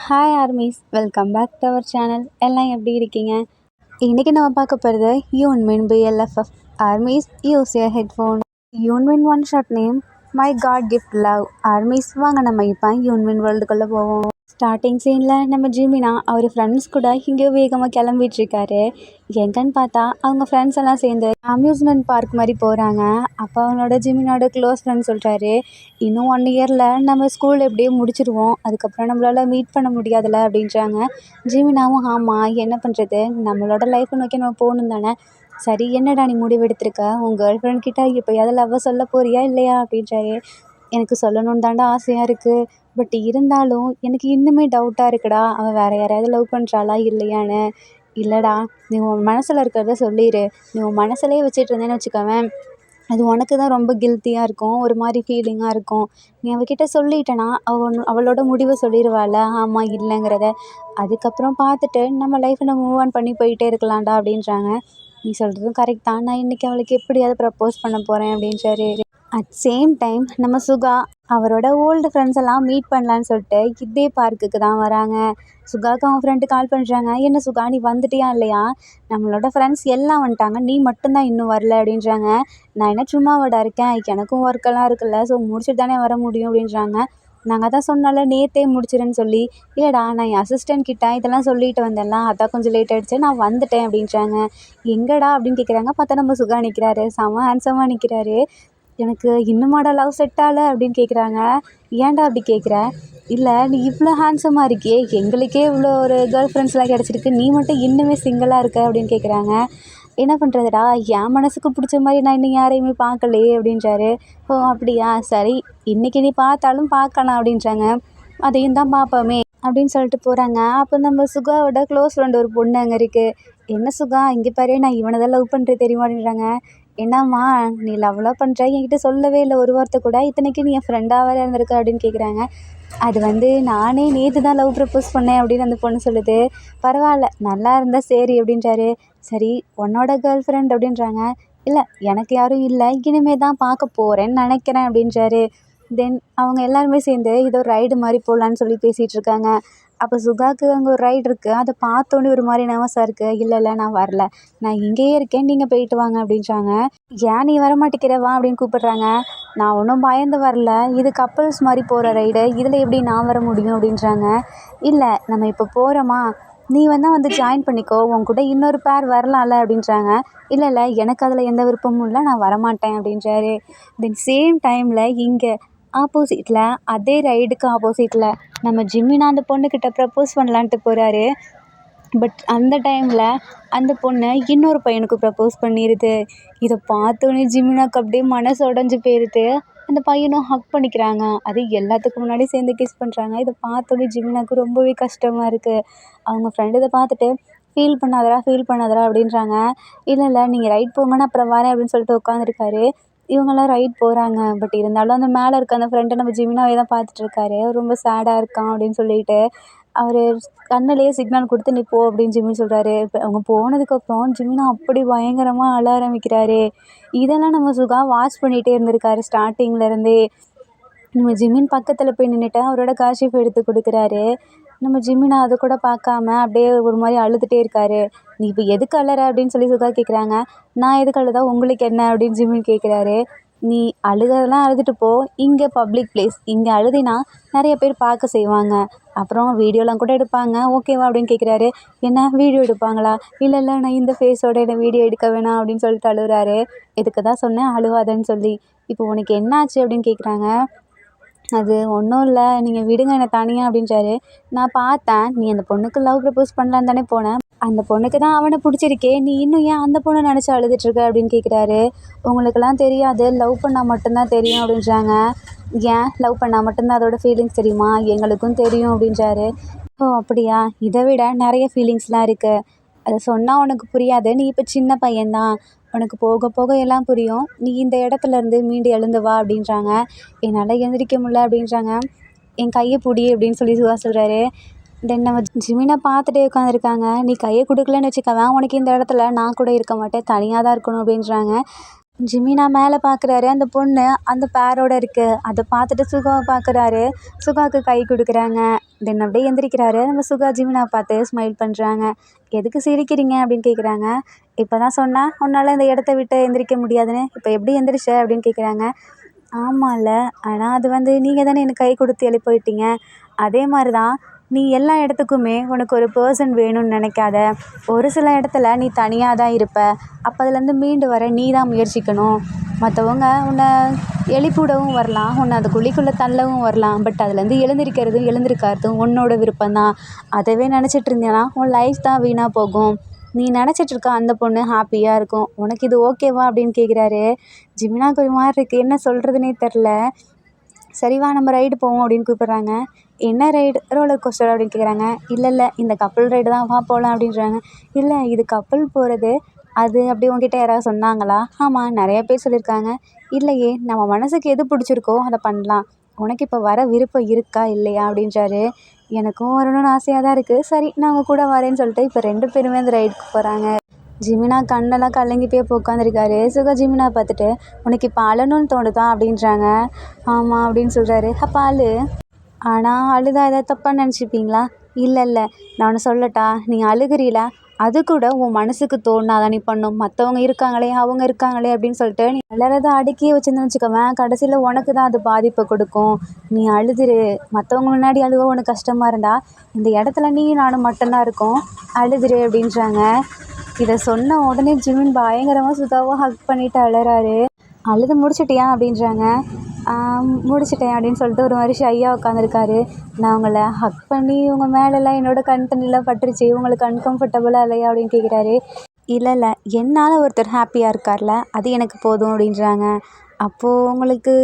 Hi armies, welcome back to our channel. எல்லாம் எப்படி இருக்கீங்க? இன்றைக்கி நம்ம பார்க்க போகிறது Yoonmin BLFF. Armies use your headphone. Yoonmin one shot name my god gift love. Armies வாங்க நம்ம இப்போ யூன்மின் வேர்ல்டுக்குள்ளே போவோம். ஸ்டார்டிங் சீனில் நம்ம ஜிமினா அவர் ஃப்ரெண்ட்ஸ் கூட இங்கேயோ வேகமாக கிளம்பிட்டுருக்காரு. எங்கன்னு பார்த்தா அவங்க ஃப்ரெண்ட்ஸ் எல்லாம் சேர்ந்து அம்யூஸ்மெண்ட் பார்க் மாதிரி போகிறாங்க. அப்போ அவனோட ஜிமினோட க்ளோஸ் ஃப்ரெண்ட் சொல்கிறாரு, இன்னும் 1 இயரில் நம்ம ஸ்கூல் எப்படியோ முடிச்சிடுவோம், அதுக்கப்புறம் நம்மளால் மீட் பண்ண முடியாதுல்ல அப்படின்றாங்க. ஜிமினாவும் ஆமாம், என்ன பண்ணுறது, நம்மளோட லைஃப்பை நோக்கி நம்ம போகணும் தானே. சரி, என்னடா நீ முடிவெடுத்திருக்க, உங்கள் கேர்ள் ஃப்ரெண்ட் கிட்ட எப்போயாவது லவ்வை சொல்ல போறியா இல்லையா அப்படின்றாரு. எனக்கு சொல்லணுன்னு தாண்டா ஆசையாக இருக்குது, பட் இருந்தாலும் எனக்கு இன்னுமே டவுட்டாக இருக்குடா, அவள் வேறு யாரையாவது லவ் பண்ணுறாளா இல்லையான்னு. இல்லைடா, நீ உன் மனசில் இருக்கிறத சொல்லிடு. நீ உன் மனசுலேயே வச்சுட்டு இருந்தேன்னு வச்சுக்கவேன், அது உனக்கு தான் ரொம்ப கில்ட்டியாக இருக்கும், ஒரு மாதிரி ஃபீலிங்காக இருக்கும். நீ அவகிட்ட சொல்லிட்டேன்னா அவளோட முடிவை சொல்லிடுவாள், ஆமாம் இல்லைங்கிறத. அதுக்கப்புறம் பார்த்துட்டு நம்ம லைஃப்பை மூவ் ஆன் பண்ணி போயிட்டே இருக்கலாம்டா அப்படின்றாங்க. நீ சொல்கிறதும் கரெக்ட் தான், நான் இன்றைக்கி அவளுக்கு எப்படியாவது ப்ரப்போஸ் பண்ண போகிறேன் அப்படின்றாரு. அட் சேம் டைம் நம்ம சுகா அவரோட ஓல்டு ஃப்ரெண்ட்ஸ் எல்லாம் மீட் பண்ணலான்னு சொல்லிட்டு இதே பார்க்குக்கு தான் வராங்க. சுகாவுக்கு அவங்க ஃப்ரெண்டு கால் பண்ணுறாங்க, என்ன சுகா நீ வந்துட்டியா இல்லையா, நம்மளோட ஃப்ரெண்ட்ஸ் எல்லாம் வந்துட்டாங்க, நீ மட்டும்தான் இன்னும் வரல அப்படின்றாங்க. நான் என்ன சும்மாவாடா இருக்கேன், எனக்கும் ஒர்க்கெல்லாம் இருக்குல்ல, ஸோ முடிச்சுட்டு தானே வர முடியும் அப்படின்றாங்க. நாங்கள் தான் சொன்னால நேற்றே முடிச்சிடுன்னு சொல்லி. இல்லைடா, நான் என் அசிஸ்டன்ட் கிட்ட இதெல்லாம் சொல்லிட்டு வந்தேன்ல, அதான் கொஞ்சம் லேட் ஆகிடுச்சு, நான் வந்துட்டேன் அப்படின்றாங்க. எங்கடா அப்படின்னு கேட்குறாங்க. பார்த்தா நம்ம சுகா நிற்கிறாரு, செம ஹேண்ட்ஸமாக நிற்கிறாரு. எனக்கு இன்னுமாடா லவ் செட் ஆகலை அப்படின்னு கேட்குறாங்க. ஏன்டா அப்படி கேட்குற, இல்லை நீ இவ்வளோ ஹேண்ட்ஸமாக இருக்கியே, எங்களுக்கே இவ்வளோ ஒரு கேர்ள் ஃப்ரெண்ட்ஸ்லாம் கிடச்சிருக்கு, நீ மட்டும் இன்னுமே சிங்கிளாக இருக்க அப்படின்னு கேட்குறாங்க. என்ன பண்ணுறதுடா, என் மனசுக்கு பிடிச்ச மாதிரி நான் இன்னும் யாரையுமே பார்க்கலையே அப்படின்றாரு. ஓ அப்படியா, சரி, இன்றைக்கி நீ பார்த்தாலும் பார்க்கலாம் அப்படின்றாங்க. அதையும் தான் பார்ப்போமே அப்படின்னு சொல்லிட்டு போகிறாங்க. அப்போ நம்ம சுகாவோட க்ளோஸ் ஃப்ரெண்ட் ஒரு பொண்ணு அங்கே இருக்குது. என்ன சுகா இங்கே பாரு, நான் இவனை தான் லவ் பண்ணுறது தெரியுமா அப்படின்றாங்க. என்னம்மா நீ லவ்லாம் பண்ணுற, என்கிட்ட சொல்லவே இல்லை ஒரு வார்த்தை கூட, இத்தனைக்கு நீ என் ஃப்ரெண்டாக வேறு இருந்திருக்க அப்படின்னு கேட்குறாங்க. அது நானே நேற்று தான் லவ் ப்ரப்போஸ் பண்ணேன் அப்படின்னு அந்த பொண்ணு சொல்லுது. பரவாயில்ல, நல்லா இருந்தால் சரி அப்படின்றாரு. சரி, உன்னோட கேர்ள் ஃப்ரெண்ட் அப்படின்றாங்க. இல்லை எனக்கு யாரும் இல்லை, இனிமே தான் பார்க்க போகிறேன்னு நினைக்கிறேன் அப்படின்றாரு. தென் அவங்க எல்லாருமே சேர்ந்து ஏதோ ரைடு மாதிரி போகலான்னு சொல்லி பேசிகிட்டு இருக்காங்க. அப்போ சுகாவுக்கு அங்கே ஒரு ரைடு இருக்குது, அதை பார்த்தோன்னே ஒரு மாதிரி நர்வஸாக இருக்குது. இல்லை இல்லை நான் வரல, நான் இங்கேயே இருக்கேன், நீங்கள் போயிட்டு வாங்க அப்படின்றாங்க. ஏன் நீ வரமாட்டேங்கிற வா அப்படின்னு கூப்பிடுறாங்க. நான் ஒன்றும் பயந்து வரல, இது கப்புள்ஸ் மாதிரி போகிற ரைடு, இதில் எப்படி நான் வர முடியும் அப்படின்றாங்க. இல்லை நம்ம இப்போ போகிறோமா, நீ வந்து ஜாயின் பண்ணிக்கோ, உன் கூட இன்னொரு பேர் வரலாம்ல அப்படின்றாங்க. இல்லை இல்லை எனக்கு அதில் எந்த விருப்பமும் இல்லை, நான் வரமாட்டேன் அப்படின்றாரு. தென் சேம் டைமில் இங்கே ஆப்போசிட்டில், அதே ரைடுக்கு ஆப்போசிட்டில் நம்ம ஜிமினா அந்த பொண்ணுக்கிட்ட ப்ரப்போஸ் பண்ணலான்ட்டு போகிறாரு. பட் அந்த டைமில் அந்த பொண்ணு இன்னொரு பையனுக்கு ப்ரப்போஸ் பண்ணிடுது. இதை பார்த்தோன்னே ஜிமினாக்கு அப்படியே மனசு உடஞ்சி போயிடுது. அந்த பையனும் ஹக் பண்ணிக்கிறாங்க, அது எல்லாத்துக்கு முன்னாடி சேர்ந்து கிஸ் பண்ணுறாங்க. இதை பார்த்தோன்னே ஜிமினாக்கு ரொம்பவே கஷ்டமாக இருக்குது. அவங்க ஃப்ரெண்டு இதை பார்த்துட்டு ஃபீல் பண்ணாதடா அப்படின்றாங்க. இல்லை இல்லை நீங்கள் ரைட் போங்க, நான் அப்புறம் வரேன் அப்படின்னு சொல்லிட்டு உட்காந்துருக்காரு. இவங்கெல்லாம் ரைட் போகிறாங்க. பட் இருந்தாலும் அந்த மேலே இருக்க அந்த ஃப்ரெண்டை நம்ம ஜிமினாவே தான் பார்த்துட்ருக்காரு. ரொம்ப சேடாக இருக்கான் அப்படின்னு சொல்லிட்டு அவர் கண்ணுலேயே சிக்னல் கொடுத்து நீ போ அப்படின்னு ஜிமின் சொல்கிறாரு. இப்போ அவங்க போனதுக்கப்புறம் ஜிமினா அப்படி பயங்கரமாக அழ ஆரம்பிக்கிறாரு. இதெல்லாம் நம்ம சுகா வாட்ச் பண்ணிகிட்டே இருந்திருக்காரு ஸ்டார்டிங்லேருந்தே. நம்ம ஜிமின் பக்கத்தில் போய் நின்றுட்டு அவரோட கார்ஷிப் எடுத்து கொடுக்குறாரு. நம்ம ஜிமினா அதை கூட பார்க்காம அப்படியே ஒரு மாதிரி அழுதுகிட்டே இருக்காரு. நீ இப்போ எதுக்கு அழற அப்படின்னு சொல்லி சுகா கேட்குறாங்க. நான் எதுக்கு அழுதா உங்களுக்கு என்ன அப்படின்னு ஜிமின் கேட்குறாரு. நீ அழுகிறதெல்லாம் அழுதுட்டு போ, இங்கே பப்ளிக் பிளேஸ், இங்கே அழுதினா நிறைய பேர் பார்க்க செய்வாங்க, அப்புறம் வீடியோலாம் கூட எடுப்பாங்க, ஓகேவா அப்படின்னு கேட்குறாரு. என்ன வீடியோ எடுப்பாங்களா, இல்லை இல்லை நான் இந்த ஃபேஸோட என்ன வீடியோ எடுக்க வேணாம் அப்படின்னு சொல்லிட்டு அழுகுறாரு. இதுக்கு தான் சொன்னேன் அழுவாதன்னு சொல்லி. இப்போ உனக்கு என்னாச்சு அப்படின்னு கேட்குறாங்க. அது ஒன்றும் இல்லை, நீங்கள் விடுங்க என்னை தனியாக அப்படின்றாரு. நான் பார்த்தேன், நீ அந்த பொண்ணுக்கு லவ் ப்ரப்போஸ் பண்ணலான்னு தானே போனேன், அந்த பொண்ணுக்கு தான் அவனை பிடிச்சிருக்கே, நீ இன்னும் ஏன் அந்த பொண்ணை நினச்சி அழுதுட்ருக்க அப்படின்னு கேட்குறாரு. உங்களுக்கெல்லாம் தெரியாது, லவ் பண்ணால் மட்டும்தான் தெரியும் அப்படின்றாங்க. ஏன் லவ் பண்ணால் மட்டும்தான் அதோட ஃபீலிங்ஸ் தெரியுமா, எங்களுக்கும் தெரியும் அப்படின்றாரு. ஓ அப்படியா, இதை விட நிறைய ஃபீலிங்ஸ்லாம் இருக்குது, அதை சொன்னால் உனக்கு புரியாது, நீ இப்போ சின்ன பையன்தான், உனக்கு போக போக எல்லாம் புரியும், நீ இந்த இடத்துலேருந்து மீண்டு எழுந்து வா அப்படின்றாங்க. என்னால் எழுந்திரிக்க முடியல அப்படின்றாங்க. என் கையை பிடி அப்படின்னு சொல்லி சுகா சொல்கிறாரு. தென் நம்ம ஜிமினை பார்த்துட்டே உட்காந்துருக்காங்க. நீ கையை கொடுக்கலன்னு வச்சுக்கவேன், உனக்கு இந்த இடத்துல நான் கூட இருக்க மாட்டேன், தனியாக தான் இருக்கணும் அப்படின்றாங்க. ஜிமினா மேலே பார்க்குறாரு, அந்த பொண்ணு அந்த பேரோட இருக்குது. அதை பார்த்துட்டு சுகாவை பார்க்குறாரு. சுகாவுக்கு கை கொடுக்குறாங்க. தென் அப்படியே எந்திரிக்கிறாரு. நம்ம சுகா ஜிமினா பார்த்து ஸ்மைல் பண்ணுறாங்க. எதுக்கு சிரிக்கிறீங்க அப்படின்னு கேட்குறாங்க. இப்போ தான் சொன்னேன் உன்னால் இந்த இடத்த விட்டு எந்திரிக்க முடியாதுன்னு, இப்போ எப்படி எந்திரிச்ச அப்படின்னு கேட்குறாங்க. ஆமாம்ல, ஆனால் அது நீங்கள் தானே எனக்கு கை கொடுத்து எழுப்பி போயிட்டீங்க. அதே மாதிரி தான் நீ எல்லா இடத்துக்குமே உனக்கு ஒரு பர்சன் வேணும்னு நினைக்காத. ஒரு சில இடத்துல நீ தனியாக தான் இருப்ப. அப்போ அதுலேருந்து மீண்டு வர நீ தான் முயற்சிக்கணும். மற்றவங்க உன்னை எழுப்பிவிடவும் வரலாம், உன்னை அது குழிக்குள்ளே தள்ளவும் வரலாம். பட் அதுலேருந்து எழுந்திருக்கிறதும் எழுந்திருக்காததும் உன்னோட விருப்பம்தான். அதவே நினச்சிட்டு இருந்தேன்னா உன் லைஃப் தான் வீணாக போகும். நீ நினச்சிட்ருக்க அந்த பொண்ணு ஹாப்பியாக இருக்கும். உனக்கு இது ஓகேவா அப்படின்னு கேட்குறாரு. ஜிமினாக்கு ஒரு மாதிரி இருக்குது, என்ன சொல்கிறதுனே தெரில. சரி வா நம்ம ரைடு போவோம் அப்படின்னு கூப்பிட்றாங்க. என்ன ரைடு? ரோலர் கோஸ்டர் அப்படின்னு கேட்குறாங்க. இல்லை இந்த கப்பல் ரைடு தான், வா போகலாம் அப்படின்றாங்க. இல்லை இது கப்பல் போகிறது அது அப்படி உங்ககிட்ட யாராவது சொன்னாங்களா? ஆமாம் நிறைய பேர் சொல்லியிருக்காங்க. இல்லையே, நம்ம மனசுக்கு எது பிடிச்சிருக்கோ அதை பண்ணலாம். உனக்கு இப்போ வர விருப்பம் இருக்கா இல்லையா அப்படின்றாரு. எனக்கும் வரணும்னு ஆசையாக தான் இருக்குது. சரி நான் உங்கள் கூட வரேன்னு சொல்லிட்டு இப்போ 2 பேருமே அந்த ரைடுக்கு போகிறாங்க. ஜிமினா கண்ணெல்லாம் கலங்கி போய் உட்காந்துருக்காரு. சுகா ஜிமினா பார்த்துட்டு உனக்கு இப்போ அழணும்னு தோணுதா அப்படின்றாங்க. ஆமாம் அப்படின்னு சொல்கிறாரு. அப்போ அழு. ஆனால் அழுதா ஏதாவது தப்பாக நினச்சிப்பீங்களா? இல்லை நான் ஒன்று சொல்லட்டா, நீ அழுகிறீல அது கூட உன் மனசுக்கு தோணாதான் நீ பண்ணும். மற்றவங்க இருக்காங்களே அவங்க இருக்காங்களே அப்படின்னு சொல்லிட்டு நீ அழறதை அடக்கியே வச்சுருந்தேன்னு வச்சுக்கோவேன், கடைசியில் உனக்கு தான் அது பாதிப்பை கொடுக்கும். நீ அழுதுரு. மற்றவங்க முன்னாடி அழுவ உனக்கு கஷ்டமாக இருந்தால் இந்த இடத்துல நீ நானும் மட்டும்தான் இருக்கோம், அழுதுரு அப்படின்றாங்க. இதை சொன்ன உடனே ஜிமின் பயங்கரமாக சுதாவை ஹக் பண்ணிவிட்டு அழறாரு. அழுது முடிச்சிட்டியா அப்படின்றாங்க. முடிச்சிட்டேன் அப்படின்னு சொல்லிட்டு ஒரு மாதிரி ஷையாக உட்காந்துருக்காரு. நான் உங்களை ஹக் பண்ணி உங்கள் மேலெல்லாம் என்னோடய கண் தண்ணிலாம் பட்டுருச்சு, உங்களுக்கு அன்கம்ஃபர்டபுளாக இல்லையா அப்படின்னு கேட்குறாரு. இல்லை என்னால் ஒருத்தர் ஹாப்பியாக இருக்கார்ல அது எனக்கு போதும் அப்படின்றாங்க. அப்போது உங்களுக்கு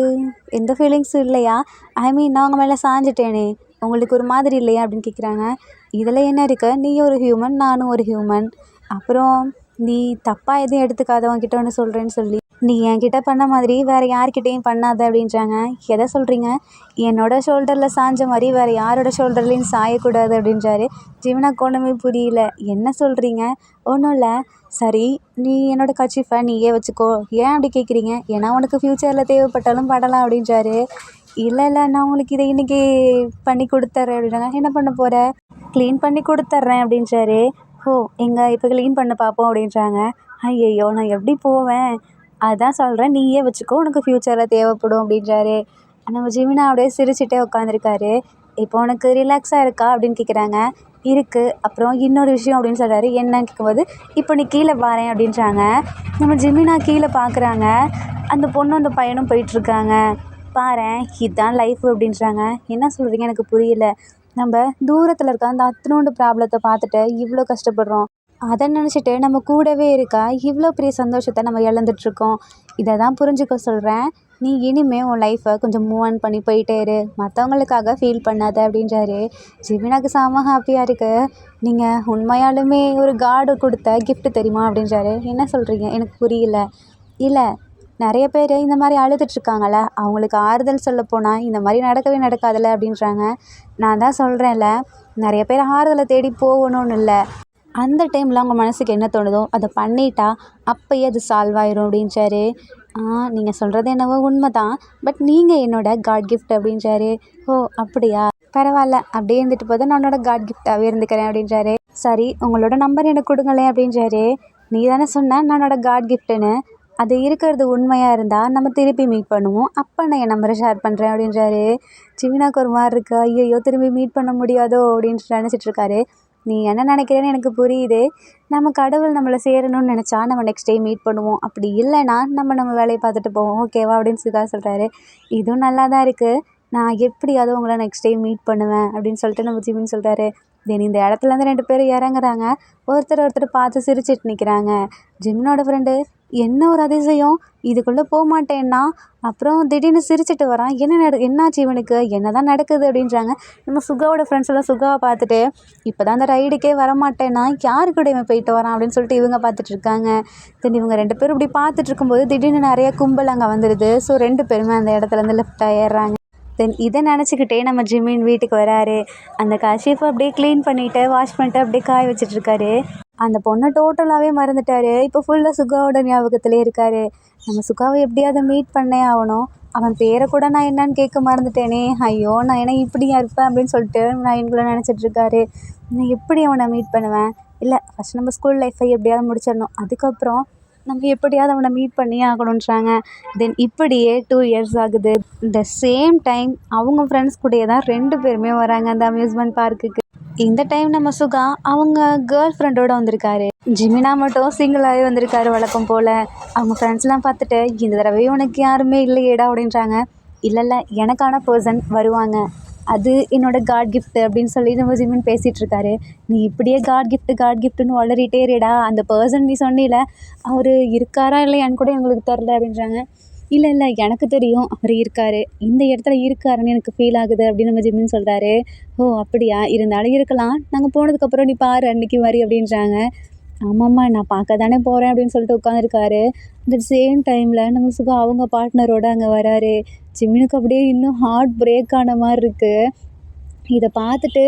எந்த ஃபீலிங்ஸும் இல்லையா? ஐ மீன் நான் உங்கள் மேலே சாஞ்சிட்டேனே, உங்களுக்கு ஒரு மாதிரி இல்லையா அப்படின்னு கேட்குறாங்க. இதில் என்ன இருக்குது, நீ ஒரு ஹியூமன் நானும் ஒரு ஹியூமன். அப்புறம் நீ தப்பாக எதுவும் எடுத்துக்காதவங்கிட்ட ஒன்று சொல்கிறேன்னு சொல்லி நீ என்கிட்ட பண்ண மாதிரி வேறு யார்கிட்டையும் பண்ணாத அப்படின்றாங்க. எதை சொல்கிறீங்க? என்னோடய ஷோல்டரில் சாஞ்ச மாதிரி வேறு யாரோட ஷோல்டர்லேயும் சாயக்கூடாது அப்படின்றாரு. ஜிமினாக்கு ஒன்றுமே புரியல. என்ன சொல்கிறீங்க? ஒன்றும் இல்லை. சரி நீ என்னோடய கர்ச்சீஃபை நீயே வச்சுக்கோ. ஏன் அப்படி கேட்குறீங்க? ஏன்னா உனக்கு ஃப்யூச்சரில் தேவைப்பட்டாலும் படலாம் அப்படின்றாரு. இல்லை நான் உங்களுக்கு இதை இன்றைக்கி பண்ணி கொடுத்துட்றேன் அப்படின்றாங்க. என்ன பண்ண போகிற? க்ளீன் பண்ணி கொடுத்துட்றேன் அப்படின்றாரு. ஓ எங்கே இப்போ க்ளீன் பண்ண பார்ப்போம் அப்படின்றாங்க. ஐயையோ நான் எப்படி போவேன்? அதான் சொல்கிறேன் நீயே வச்சுக்கோ, உனக்கு ஃப்யூச்சரில் தேவைப்படும் அப்படின்றாரு. நம்ம ஜிமினா அப்படியே சிரிச்சிட்டே உட்காந்துருக்காரு. இப்போ உனக்கு ரிலாக்ஸாக இருக்கா அப்படின்னு கேட்குறாங்க. இருக்குது. அப்புறம் இன்னொரு விஷயம் அப்படின்னு சொல்கிறாரு. என்னன்னு கேட்கும்போது இப்போ நீ கீழே பாரேன் அப்படின்றாங்க. நம்ம ஜிமினா கீழே பார்க்குறாங்க. அந்த பொண்ணும் அந்த பையனும் போயிட்டுருக்காங்க. பாரேன் இதுதான் லைஃப் அப்படின்றாங்க. என்ன சொல்கிறீங்க எனக்கு புரியல. நம்ம தூரத்தில் இருக்க அந்த அத்தனோண்டு ப்ராப்ளத்தை பார்த்துட்டு இவ்வளோ கஷ்டப்படுறோம். அதை நினச்சிட்டு நம்ம கூடவே இருக்கா இவ்வளோ பெரிய சந்தோஷத்தை நம்ம இழந்துட்டுருக்கோம். இதை தான் புரிஞ்சுக்க சொல்கிறேன். நீ இனிமேல் உன் லைஃப்பை கொஞ்சம் மூவ் ஆன் பண்ணி போயிட்டே இரு, மற்றவங்களுக்காக ஃபீல் பண்ணாத அப்படின்றாரு. ஜிமினாக்கு செம ஹாப்பியாக இருக்குது. நீங்கள் உண்மையாலுமே ஒரு காடு கொடுத்த கிஃப்ட் தெரியுமா அப்படின்றாரு. என்ன சொல்கிறீங்க எனக்கு புரியல. இல்லை நிறைய பேர் இந்த மாதிரி அழுதுட்ருக்காங்கல்ல, அவங்களுக்கு ஆறுதல் சொல்ல போனால் இந்த மாதிரி நடக்கவே நடக்காதுல்ல அப்படின்றாங்க. நான் தான் சொல்கிறேன்ல, நிறைய பேர் ஆறுதலை தேடி போகணும்னு இல்லை, அந்த டைமில் அவங்க மனசுக்கு என்ன தோணுதோ அதை பண்ணிட்டா அப்போயே அது சால்வ் ஆயிரும் அப்படின்றாரு. நீங்கள் சொல்கிறது என்னவோ உண்மை தான், பட் நீங்கள் என்னோடய காட் கிஃப்ட் அப்படின்றாரு. ஓ அப்படியா, பரவாயில்ல அப்படியே இருந்துட்டு போதும், நான் என்னோடய காட் கிஃப்டாகவே இருந்துக்கிறேன் அப்படின்றாரு. சரி உங்களோட நம்பர் எனக்கு கொடுங்களேன் அப்படின்றாரு. நீ தானே சொன்ன நானோட காட் கிஃப்ட்டுன்னு, அது இருக்கிறது உண்மையாக இருந்தால் நம்ம திருப்பி மீட் பண்ணுவோம், அப்போ நான் என் நம்பரை ஷேர் பண்ணுறேன் அப்படின்றாரு. ஜிமினாக்கு ஒரு மாதிரி இருக்கா, ஐயோ திரும்பி மீட் பண்ண முடியாதோ அப்படின்னு நினச்சிட்ருக்காரு. நீ என்ன நினைக்கிறேன்னு எனக்கு புரியுது. நம்ம கடவுள் நம்மளை சேரணும்னு நினச்சா நம்ம நெக்ஸ்ட் டைம் மீட் பண்ணுவோம், அப்படி இல்லைன்னா நம்ம வேலையை பார்த்துட்டு போவோம், ஓகேவா அப்படின்னு சுதா சொல்கிறாரு. இதுவும் நல்லா தான் இருக்குது, நான் எப்படியாவது உங்களை நெக்ஸ்ட் டைம் மீட் பண்ணுவேன் அப்படின்னு சொல்லிட்டு நம்ம ஜிமின் சொல்கிறாரு. தென் இந்த இடத்துலேருந்து 2 பேரும் இறங்குறாங்க. ஒருத்தர் பார்த்து சிரிச்சிட்டு நிற்கிறாங்க. ஜிமினோட ஃப்ரெண்டு என்ன ஒரு அதிசயம், இதுக்குள்ளே போக மாட்டேன்னா அப்புறம் திடீர்னு சிரிச்சிட்டு வரான், என்னாச்சு இவனுக்கு, என்ன தான் நடக்குது அப்படின்றாங்க. நம்ம சுகாவோட ஃப்ரெண்ட்ஸ் எல்லாம் சுகாவை பார்த்துட்டு இப்போ தான் அந்த ரைடுக்கே வரமாட்டேன்னா யாரு கூட இவன் போயிட்டு வரான் அப்படின்னு சொல்லிட்டு இவங்க பார்த்துட்ருக்காங்க. தென் இவங்க 2 பேரும் இப்படி பார்த்துட்டு இருக்கும்போது திடீர்னு நிறைய கும்பல் அங்கே வந்துடுது. ஸோ 2 பேருமே அந்த இடத்துலேருந்து லெஃப்டாக ஏறுறாங்க. தென் இதை நினச்சிக்கிட்டே நம்ம ஜிமின் வீட்டுக்கு வராரு. அந்த கர்ச்சீஃபை அப்படியே க்ளீன் பண்ணிவிட்டு வாஷ் பண்ணிட்டு அப்படியே காய வச்சிட்ருக்காரு. அந்த பொண்ணை டோட்டலாகவே மறந்துட்டாரு. இப்போ ஃபுல்லாக சுகாவோட ஞாபகத்திலே இருக்காரு. நம்ம சுகாவை எப்படியாவது மீட் பண்ணே ஆகணும். அவன் பேரை கூட நான் என்னன்னு கேட்க மறந்துட்டேனே, ஐயோ நான் என்ன இப்படியா இருப்பேன் அப்படின்னு சொல்லிட்டு மைண்டுக்குள்ளே நினச்சிட்ருக்காரு. நான் எப்படி அவனை மீட் பண்ணுவேன்? இல்லை, ஃபஸ்ட் நம்ம ஸ்கூல் லைஃப்பை எப்படியாவது முடிச்சிடணும், அதுக்கப்புறம் நம்ம எப்படியாவது அவனை மீட் பண்ணியே ஆகணுன்றாங்க. தென் இப்படியே 2 இயர்ஸ் ஆகுது. த சேம் டைம் அவங்க ஃப்ரெண்ட்ஸ் கூடயே தான் 2 பேருமே வராங்க அந்த அம்யூஸ்மெண்ட் பார்க்குக்கு. இந்த டைம் நம்ம சுகா அவங்க கேர்ள் ஃப்ரெண்டோட வந்திருக்காரு. ஜிமினா மட்டும் சிங்கிளாகவே வந்திருக்காரு வழக்கம் போல். அவங்க ஃப்ரெண்ட்ஸ்லாம் பார்த்துட்டு இந்த தடவை உனக்கு யாருமே இல்லையேடா அப்படின்றாங்க. இல்லை எனக்கான பர்சன் வருவாங்க, அது என்னோடய காட் கிஃப்ட்டு அப்படின்னு சொல்லி நம்ம ஜிமின் பேசிகிட்டு இருக்காரு. நீ இப்படியே காட் கிஃப்ட்டுன்னு வளரிட்டே இருடா, அந்த பர்சன் நீ சொன்னில அவர் இருக்காரா இல்லையான்னு கூட எங்களுக்கு தெரில அப்படின்றாங்க. இல்லை எனக்கு தெரியும் அவர் இருக்கார், இந்த இடத்துல இருக்காருன்னு எனக்கு ஃபீல் ஆகுது அப்படின்னு நம்ம ஜிமின் சொல்கிறாரு. ஓ அப்படியா, இருந்தாலும் இருக்கலாம், நாங்கள் போனதுக்கப்புறம் நீ பாரு அன்றைக்கி மாதிரி அப்படின்றாங்க. ஆமாம்மா நான் பார்க்க தானே போகிறேன் அப்படின்னு சொல்லிட்டு உட்காந்துருக்காரு. அந்த சேம் டைமில் நம்ம சுகா அவங்க பார்ட்னரோடு அங்கே வராரு. ஜிமினுக்கு அப்படியே இன்னும் ஹார்ட் பிரேக் ஆன மாதிரி இருக்குது. இதை பார்த்துட்டு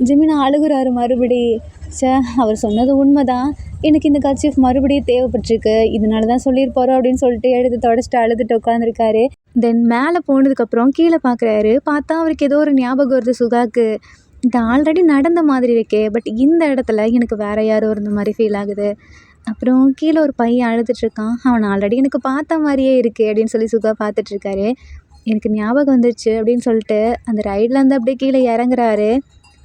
ஜிமினா அழுகுறாரு மறுபடி. அவர் சொன்னது உண்மைதான், எனக்கு இந்த கர்ச்சீஃப் மறுபடியும் தேவைப்பட்டிருக்கு, இதனால தான் சொல்லியிருப்பாரோ அப்படின்னு சொல்லிட்டு எடுத்து தொடச்சிட்டு அழுதுட்டு உட்காந்துருக்காரு. தென் மேலே போனதுக்கப்புறம் கீழே பார்க்குறாரு. பார்த்தா அவருக்கு ஏதோ ஒரு ஞாபகம் வருது சுகாக்கு. இது ஆல்ரெடி நடந்த மாதிரி இருக்கே, பட் இந்த இடத்துல எனக்கு வேறு யாரோ இருந்த மாதிரி ஃபீல் ஆகுது. அப்புறம் கீழே ஒரு பையன் அழுதுட்ருக்கான். அவன் ஆல்ரெடி எனக்கு பார்த்த மாதிரியே இருக்குது அப்படின்னு சொல்லி சுகா பார்த்துட்ருக்காரு. எனக்கு ஞாபகம் வந்துருச்சு அப்படின்னு சொல்லிட்டு அந்த ரைட்லேருந்து அப்படியே கீழே இறங்குறாரு.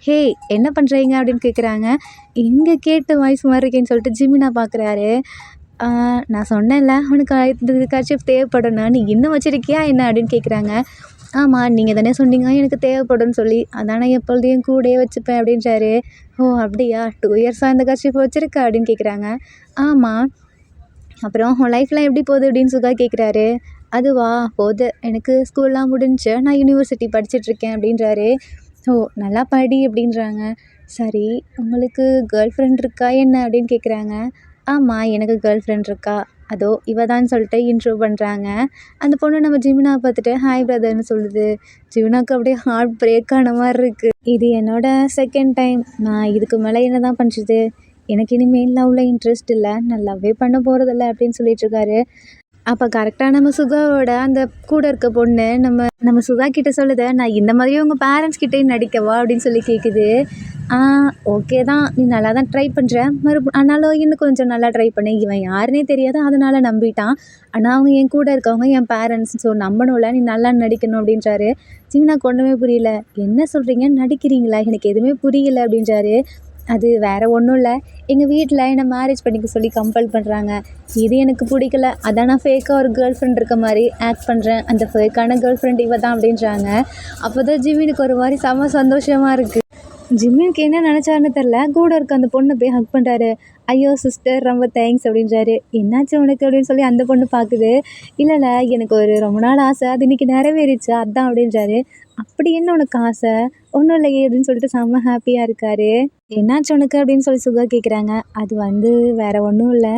ஹே என்ன பண்ணுறீங்க அப்படின்னு கேட்குறாங்க. எங்கே கேட்ட வாய்ஸ் மாதிரி இருக்கேன்னு சொல்லிட்டு ஜிமினா பார்க்குறாரு. நான் சொன்னேன்ல உனக்கு இந்த கர்ச்சீஃப் தேவைப்படணும், நீ இன்னும் வச்சுருக்கியா என்ன அப்படின்னு கேட்குறாங்க. ஆமாம் நீங்கள் தானே சொன்னீங்க எனக்கு தேவைப்படும்னு சொல்லி, அதான் நான் எப்பொழுதையும் கூடயே வச்சுப்பேன் அப்படின்றாரு. ஓ அப்படியா, 2 இயர்ஸாக இந்த கர்ச்சீஃப் வச்சுருக்க அப்படின்னு கேட்குறாங்க. ஆமாம், அப்புறம் உன் லைஃப்லாம் எப்படி போகுது அப்படின்னு சுகா கேட்குறாரு. அதுவா போகுது, எனக்கு ஸ்கூல்லாம் முடிஞ்சு நான் யூனிவர்சிட்டி படிச்சிட்ருக்கேன் அப்படின்றாரு. ஓ நல்லா படி அப்படின்றாங்க. சரி உங்களுக்கு கேர்ள் ஃப்ரெண்ட் இருக்கா என்ன அப்படின்னு கேட்குறாங்க. ஆமாம் எனக்கு கேர்ள் ஃப்ரெண்ட் இருக்கா, அதோ இவ தான் சொல்லிட்டு இன்ட்ரோ பண்ணுறாங்க. அந்த பொண்ணு நம்ம ஜிமினா பார்த்துட்டு ஹாய் பிரதர்னு சொல்லுது. ஜிமினாவுக்கு அப்படியே ஹார்ட் பிரேக் ஆன மாதிரி இருக்குது. இது என்னோடய செகண்ட் டைம், நான் இதுக்கு மேலே என்ன தான் பண்ணுறது, எனக்கு இனிமேல் லவ்வில் இன்ட்ரெஸ்ட் இல்லை, நான் லவ்வே பண்ண போகிறதில்ல அப்படின்னு சொல்லிட்டுருக்காரு. அப்போ கரெக்டாக நம்ம சுகாவோட அந்த கூட இருக்க பொண்ணு நம்ம சுகா கிட்டே சொல்லுது, நான் இந்த மாதிரியே உங்கள் பேரண்ட்ஸ் கிட்டேயும் நடிக்கவா அப்படின்னு சொல்லி கேட்குது. ஓகே தான், நீ நல்லா தான் ட்ரை பண்ணுற, ஆனாலும் இன்னும் கொஞ்சம் நல்லா ட்ரை பண்ணு, இவன் யாருன்னே தெரியாது அதனால் நம்பிட்டான், ஆனால் அவங்க என் கூட இருக்கவங்க என் பேரண்ட்ஸ், ஸோ நம்பணும்ல, நீ நல்லா நடிக்கணும் அப்படின்றாரு. ஜிமினாக்கு ஒன்றுமே புரியல. என்ன சொல்கிறீங்க, நடிக்கிறீங்களா, எனக்கு எதுவுமே புரியல அப்படின்றாரு. அது வேறு ஒன்றும் இல்லை, எங்கள் வீட்டில் என்னை மேரேஜ் பண்ணிக்க சொல்லி கம்பல் பண்ணுறாங்க, இது எனக்கு பிடிக்கல, அதான் நான் ஃபேக்காக ஒரு கேர்ள் ஃப்ரெண்ட் இருக்க மாதிரி ஆக்ட் பண்ணுறேன், அந்த ஃபேக்கான கேர்ள் ஃப்ரெண்ட் இவ தான் அப்படின்றாங்க. அப்போ தான் ஜிமினுக்கு ஒரு மாதிரி செம்ம சந்தோஷமாக இருக்குது. ஜிமினுக்கு என்ன நினச்சாருன்னு தெரில, கூட இருக்க அந்த பொண்ணை போய் ஹக் பண்ணுறாரு. ஐயோ சிஸ்டர் ரொம்ப தேங்க்ஸ் அப்படின்றாரு. என்னாச்சு உனக்கு அப்படின்னு சொல்லி அந்த பொண்ணு பார்க்குது. இல்லை எனக்கு ஒரு ரொம்ப நாள் ஆசை, அது இன்றைக்கி நிறைவேறிச்சு அதான் அப்படின்றாரு. அப்படி என்ன உனக்கு ஆசை, ஒன்றும் இல்லையே அப்படின்னு சொல்லிட்டு செம்ம ஹாப்பியாக இருக்கார். என்னாச்சு உனக்கு அப்படின்னு சொல்லி சுகா கேட்குறாங்க. அது வேறு ஒன்றும் இல்லை,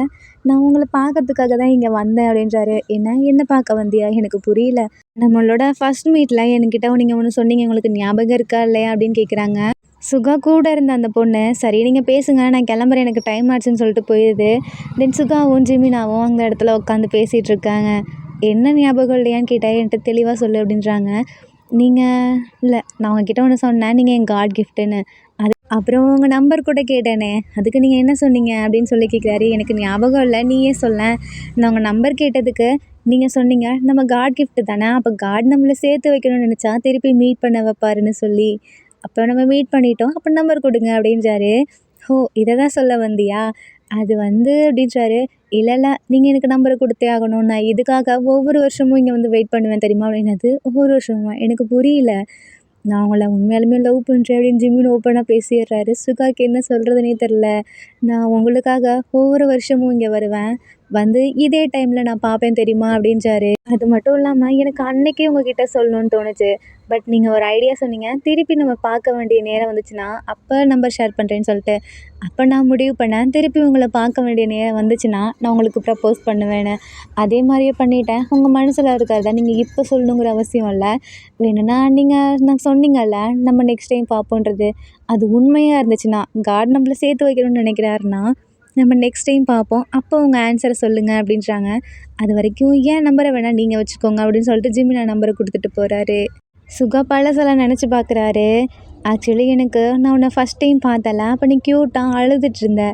நான் உங்களை பார்க்கறதுக்காக தான் இங்கே வந்தேன் அப்படின்றாரு. என்ன பார்க்க வந்தியா, எனக்கு புரியல, நம்மளோட ஃபர்ஸ்ட் மீட்டில் என்கிட்ட நீங்கள் ஒன்று சொன்னீங்க, உங்களுக்கு ஞாபகம் இருக்கா இல்லையா அப்படின்னு கேட்குறாங்க. சுகா கூட இருந்த அந்த பொண்ணு சரி நீங்கள் பேசுங்க நான் கிளம்புறேன் எனக்கு டைம் ஆச்சுன்னு சொல்லிட்டு போயிடுது. தென் சுகாவும் ஜிமினாவும் அந்த இடத்துல உட்காந்து பேசிகிட்டு இருக்காங்க. என்ன ஞாபகம் இல்லையான்னு கேட்டால் என்கிட்ட தெளிவாக சொல்லு அப்படின்றாங்க. நீங்கள் இல்லை, நான் உங்ககிட்ட ஒன்று சொன்னேன், நீங்கள் என் காட் கிஃப்ட்டுன்னு, அப்புறம் உங்கள் நம்பர் கூட கேட்டேனே, அதுக்கு நீங்கள் என்ன சொன்னீங்க அப்படின்னு சொல்லி கேட்குறாரு. எனக்கு ஞாபகம் இல்லை, நீயே சொல்ல, நான் உங்கள் நம்பர் கேட்டதுக்கு நீங்கள் சொன்னீங்க நம்ம காட் கிஃப்ட்டு தானே, அப்போ காட் நம்மளை சேர்த்து வைக்கணும்னு நினச்சா திருப்பி மீட் பண்ண வைப்பாருன்னு சொல்லி, அப்போ நம்ம மீட் பண்ணிட்டோம், அப்போ நம்பர் கொடுங்க அப்படின்றாரு. ஓ இதை தான் சொல்ல வந்தியா, அப்படின்றாரு. இல்லை நீங்கள் எனக்கு நம்பரை கொடுத்தே ஆகணும், நான் இதுக்காக ஒவ்வொரு வருஷமும் இங்கே வந்து வெயிட் பண்ணுவேன் தெரியுமா அப்படின்னது. ஒவ்வொரு வருஷமா எனக்கு புரியல, நான் உங்களை உண்மையாலுமே லவ் பண்ணுறேன் அப்படின்னு ஜிமின் ஓப்பனாக பேசிடுறாரு. சுகாக்கு என்ன சொல்கிறதுனே தெரில. நான் உங்களுக்காக ஒவ்வொரு வருஷமும் இங்கே வருவேன், இதே டைமில் நான் பார்ப்பேன் தெரியுமா அப்படின்றாரு. அது மட்டும் இல்லாமல் எனக்கு அன்னைக்கே உங்ககிட்ட சொல்லணும்னு தோணுச்சு. பட் நீங்கள் ஒரு ஐடியா சொன்னீங்க, திருப்பி நம்ம பார்க்க வேண்டிய நேரம் வந்துச்சுன்னா அப்போ நம்பர் ஷேர் பண்ணுறேன்னு சொல்லிட்டு. அப்போ நான் முடிவு பண்ணேன், திருப்பி உங்களை பார்க்க வேண்டிய நேரம் வந்துச்சுன்னா நான் உங்களுக்கு ப்ரப்போஸ் பண்ணுவேன்னு. அதே மாதிரியே பண்ணிட்டேன். உங்கள் மனசில் இருக்கிறத நீங்கள் இப்போ சொல்லணுங்கிற அவசியம் இல்லை. வேணும்னா நான் சொன்னீங்கல்ல நம்ம நெக்ஸ்ட் டைம் பார்ப்போன்றது, அது உண்மையாக இருந்துச்சுன்னா காட் நம்மள சேர்த்து வைக்கணும்னு நினைக்கிறாருன்னா நம்ம நெக்ஸ்ட் டைம் பார்ப்போம். அப்போ உங்கள் ஆன்சரை சொல்லுங்கள் அப்படின்றாங்க. அது வரைக்கும் என் நம்பரை வேணால் நீங்கள் வச்சுக்கோங்க அப்படின்னு சொல்லிட்டு ஜிமினா நம்பரை கொடுத்துட்டு போகிறாரு. சுகா பழசெல்லாம் நினச்சி பார்க்குறாரு. ஆக்சுவலி நான் உன்னை ஃபஸ்ட் டைம் பார்த்தல, அப்போ நீ க்யூட்டாக அழுதுட்டு இருந்த.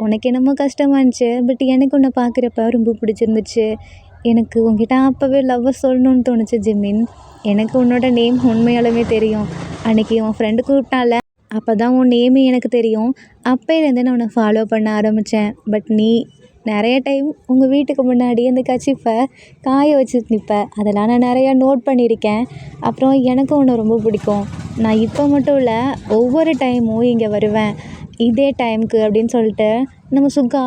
உனக்கு என்னமோ கஷ்டமாக இருந்துச்சு, பட் எனக்கு உன்னை பார்க்குறப்ப ரொம்ப பிடிச்சிருந்துச்சு. எனக்கு உன்கிட்ட அப்போவே லவ்வை சொல்லணும்னு தோணுச்சு ஜிமின். எனக்கு உன்னோட நேம் உண்மையாலுமே தெரியும். அன்றைக்கி உன் ஃப்ரெண்டு கூப்பிட்டால, அப்போ தான் உன் நேமே எனக்கு தெரியும். அப்போலேருந்து நான் உன்னை ஃபாலோ பண்ண ஆரம்பித்தேன். பட் நீ நிறைய டைம் உங்கள் வீட்டுக்கு முன்னாடி அந்த கர்ச்சீஃபை காய வச்சுட்டு நிற்ப. அதெல்லாம் நான் நிறையா நோட் பண்ணியிருக்கேன். அப்புறம் எனக்கும் உன்னை ரொம்ப பிடிக்கும். நான் இப்போ மட்டும் இல்லை, ஒவ்வொரு டைமும் இங்கே வருவேன் இதே டைமுக்கு அப்படின்னு சொல்லிட்டு நம்ம சுகா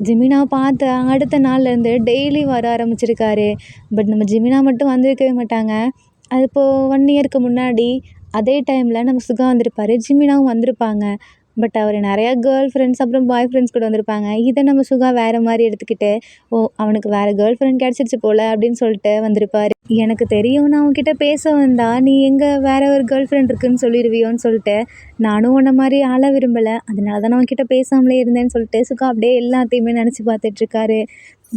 ஜிமினா பார்த்த அடுத்த நாள்லேருந்து டெய்லி வர ஆரம்பிச்சிருக்காரு. பட் நம்ம ஜிமினா மட்டும் வந்திருக்கவே மாட்டாங்க. அது இப்போது 1 இயருக்கு முன்னாடி அதே டைமில் நம்ம சுகா வந்திருப்பார், ஜிமினாவும் வந்திருப்பாங்க. பட் அவர் நிறையா கேர்ள் ஃப்ரெண்ட்ஸ் அப்புறம் பாய் ஃப்ரெண்ட்ஸ் கூட வந்திருப்பாங்க. இதை நம்ம சுகா வேறு மாதிரி எடுத்துக்கிட்டு, ஓ அவனுக்கு வேறு கேர்ள் ஃப்ரெண்ட் கிடச்சிருச்சு போல் அப்படின்னு சொல்லிட்டு வந்திருப்பார். எனக்கு தெரியும் நான் உன்கிட்ட பேச வந்தா நீ எங்கே வேறு ஒரு கேர்ள் ஃப்ரெண்ட் இருக்குன்னு சொல்லிடுவியோன்னு சொல்லிட்டு நானும் உன்னை மாதிரி ஆள விரும்பலை, அதனால தான் நான் உன்கிட்ட பேசாமலே இருந்தேன்னு சொல்லிட்டு சுகா அப்படியே எல்லாத்தையுமே நினச்சி பார்த்துட்ருக்காரு.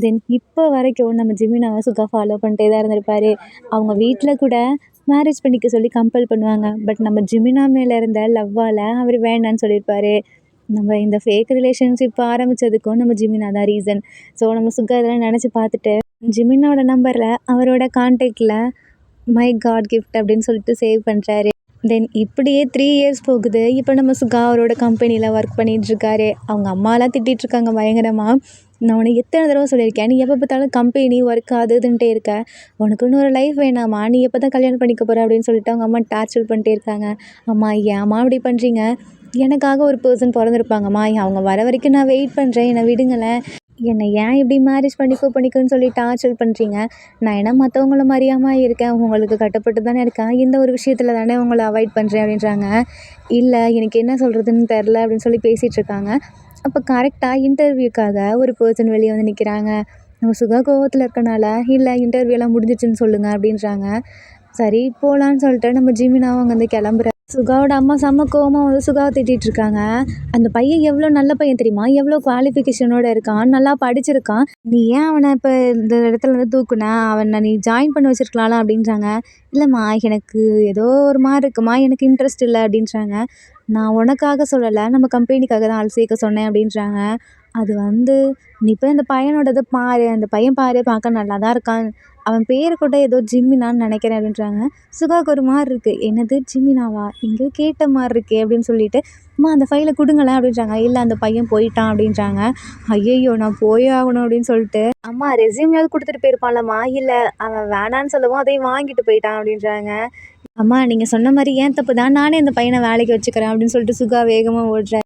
தென் இப்போ வரைக்கும் நம்ம ஜிமினாவை சுகா ஃபாலோ பண்ணிட்டே தான் இருந்திருப்பார். அவங்க வீட்டில் கூட மேரேஜ் பண்ணிக்க சொல்லி கம்பல் பண்ணுவாங்க. பட் நம்ம ஜிமினா மேலே இருந்த லவ்வால் அவர் வேண்டான்னு சொல்லியிருப்பார். நம்ம இந்த ஃபேக் ரிலேஷன்ஷிப் ஆரம்பித்ததுக்கும் நம்ம ஜிமினா தான் ரீசன். ஸோ நம்ம சுகா இதெல்லாம் நினச்சி பார்த்துட்டு ஜிமினாவோட நம்பரில் அவரோட கான்டாக்டில் மை காட் கிஃப்ட் அப்படின்னு சொல்லிட்டு சேவ் பண்ணுறாரு. தென் இப்படியே 3 இயர்ஸ் போகுது. இப்போ நம்ம சுகா அவரோட கம்பெனியில் ஒர்க் பண்ணிகிட்ருக்காரு. அவங்க அம்மாலாம் திட்டிகிட்ருக்காங்க பயங்கரமாக. நான் உனக்கு எத்தனை தடவை சொல்லியிருக்கேன், நீ எப்போ பார்த்தாலும் கம்பெனி ஒர்க் அது இதுன்ட்டே இருக்க, உனக்குன்னு ஒரு லைஃப் வேணாமா, நீ எப்போ தான் கல்யாணம் பண்ணிக்க போகிற அப்படின்னு சொல்லிட்டு அவங்க அம்மா டார்ச்சர் பண்ணிட்டே இருக்காங்க. அம்மா ஏம்மா இப்படி பண்ணுறீங்க, எனக்காக ஒரு பர்சன் பிறந்திருப்பாங்கம்மா, அவங்க வர வரைக்கும் நான் வெயிட் பண்ணுறேன், என்னை விடுங்களேன், என்னை ஏன் இப்படி மேரேஜ் பண்ணிக்கோன்னு சொல்லி டார்ச்சர் பண்ணுறீங்க, நான் ஏன்னா மற்றவங்கள மாதிரியாம இருக்கேன், உங்களுக்கு கட்டுப்பட்டு தானே இருக்கேன், இந்த ஒரு விஷயத்தில் தானே உங்களை அவாய்ட் பண்ணுறேன் அப்படின்றாங்க. இல்லை எனக்கு என்ன சொல்கிறதுன்னு தெரில அப்படின்னு சொல்லி பேசிகிட்ருக்காங்க. அப்போ கரெக்டாக இன்டர்வியூக்காக ஒரு பர்சன் வெளியே வந்து நிற்கிறாங்க. நம்ம சுகா கோவத்தில் இருக்கனால, இல்லை இன்டர்வியூலாம் முடிஞ்சிச்சுன்னு சொல்லுங்கள் அப்படின்றாங்க. சரி போகலான்னு சொல்லிட்டு நம்ம ஜிமினாவும் அங்கேருந்து கிளம்புற. சுகாவோட அம்மா செம்ம கோவமாக வந்து சுகாவை திட்டிகிட்ருக்காங்க. அந்த பையன் எவ்வளோ நல்ல பையன் தெரியுமா, எவ்வளோ குவாலிஃபிகேஷனோடு இருக்கான், நல்லா படிச்சிருக்கான், நீ ஏன் அவனை இப்போ இந்த இடத்துல வந்து தூக்குன, அவனை நீ ஜாயின் பண்ணி வச்சுருக்கலாம்ல அப்படின்றாங்க. இல்லைம்மா எனக்கு ஏதோ ஒரு மாதிரி இருக்குமா, எனக்கு இன்ட்ரெஸ்ட் இல்லை அப்படின்றாங்க. நான் உனக்காக சொல்லலை, நம்ம கம்பெனிக்காக தான் ஆள் சேர்க்க சொன்னேன் அப்படின்றாங்க. அது நீ போய் அந்த பையனோடது பாரு, அந்த பையன் பாரு பார்க்க நல்லா தான் இருக்கான், அவன் பேர் கூட ஏதோ ஜிமினான்னு நினைக்கிறேன் அப்படின்றாங்க. சுகாவுக்கு ஒரு மாதிரி இருக்குது, என்னது ஜிமினாவா, எங்கேயோ கேட்ட மாதிரி இருக்கே அப்படின்னு சொல்லிட்டு, அம்மா அந்த ஃபைலை கொடுங்களேன் அப்படின்றாங்க. இல்லை அந்த பையன் போயிட்டான் அப்படின்றாங்க. ஐயையோ நான் போயே ஆகணும் அப்படின்னு சொல்லிட்டு, அம்மா ரெஸ்யூமையாவது கொடுத்துட்டு போயிருப்பான்லம்மா, இல்லை அவன் வேணான்னு சொல்லவும் அதையும் வாங்கிட்டு போயிட்டான் அப்படின்றாங்க. அம்மா நீங்கள் சொன்ன மாதிரி ஏன் தப்பு தான், நானே அந்த பையனை வேலைக்கு வச்சுக்கிறேன் அப்படின்னு சொல்லிட்டு சுகா வேகமாக ஓடுறாரு.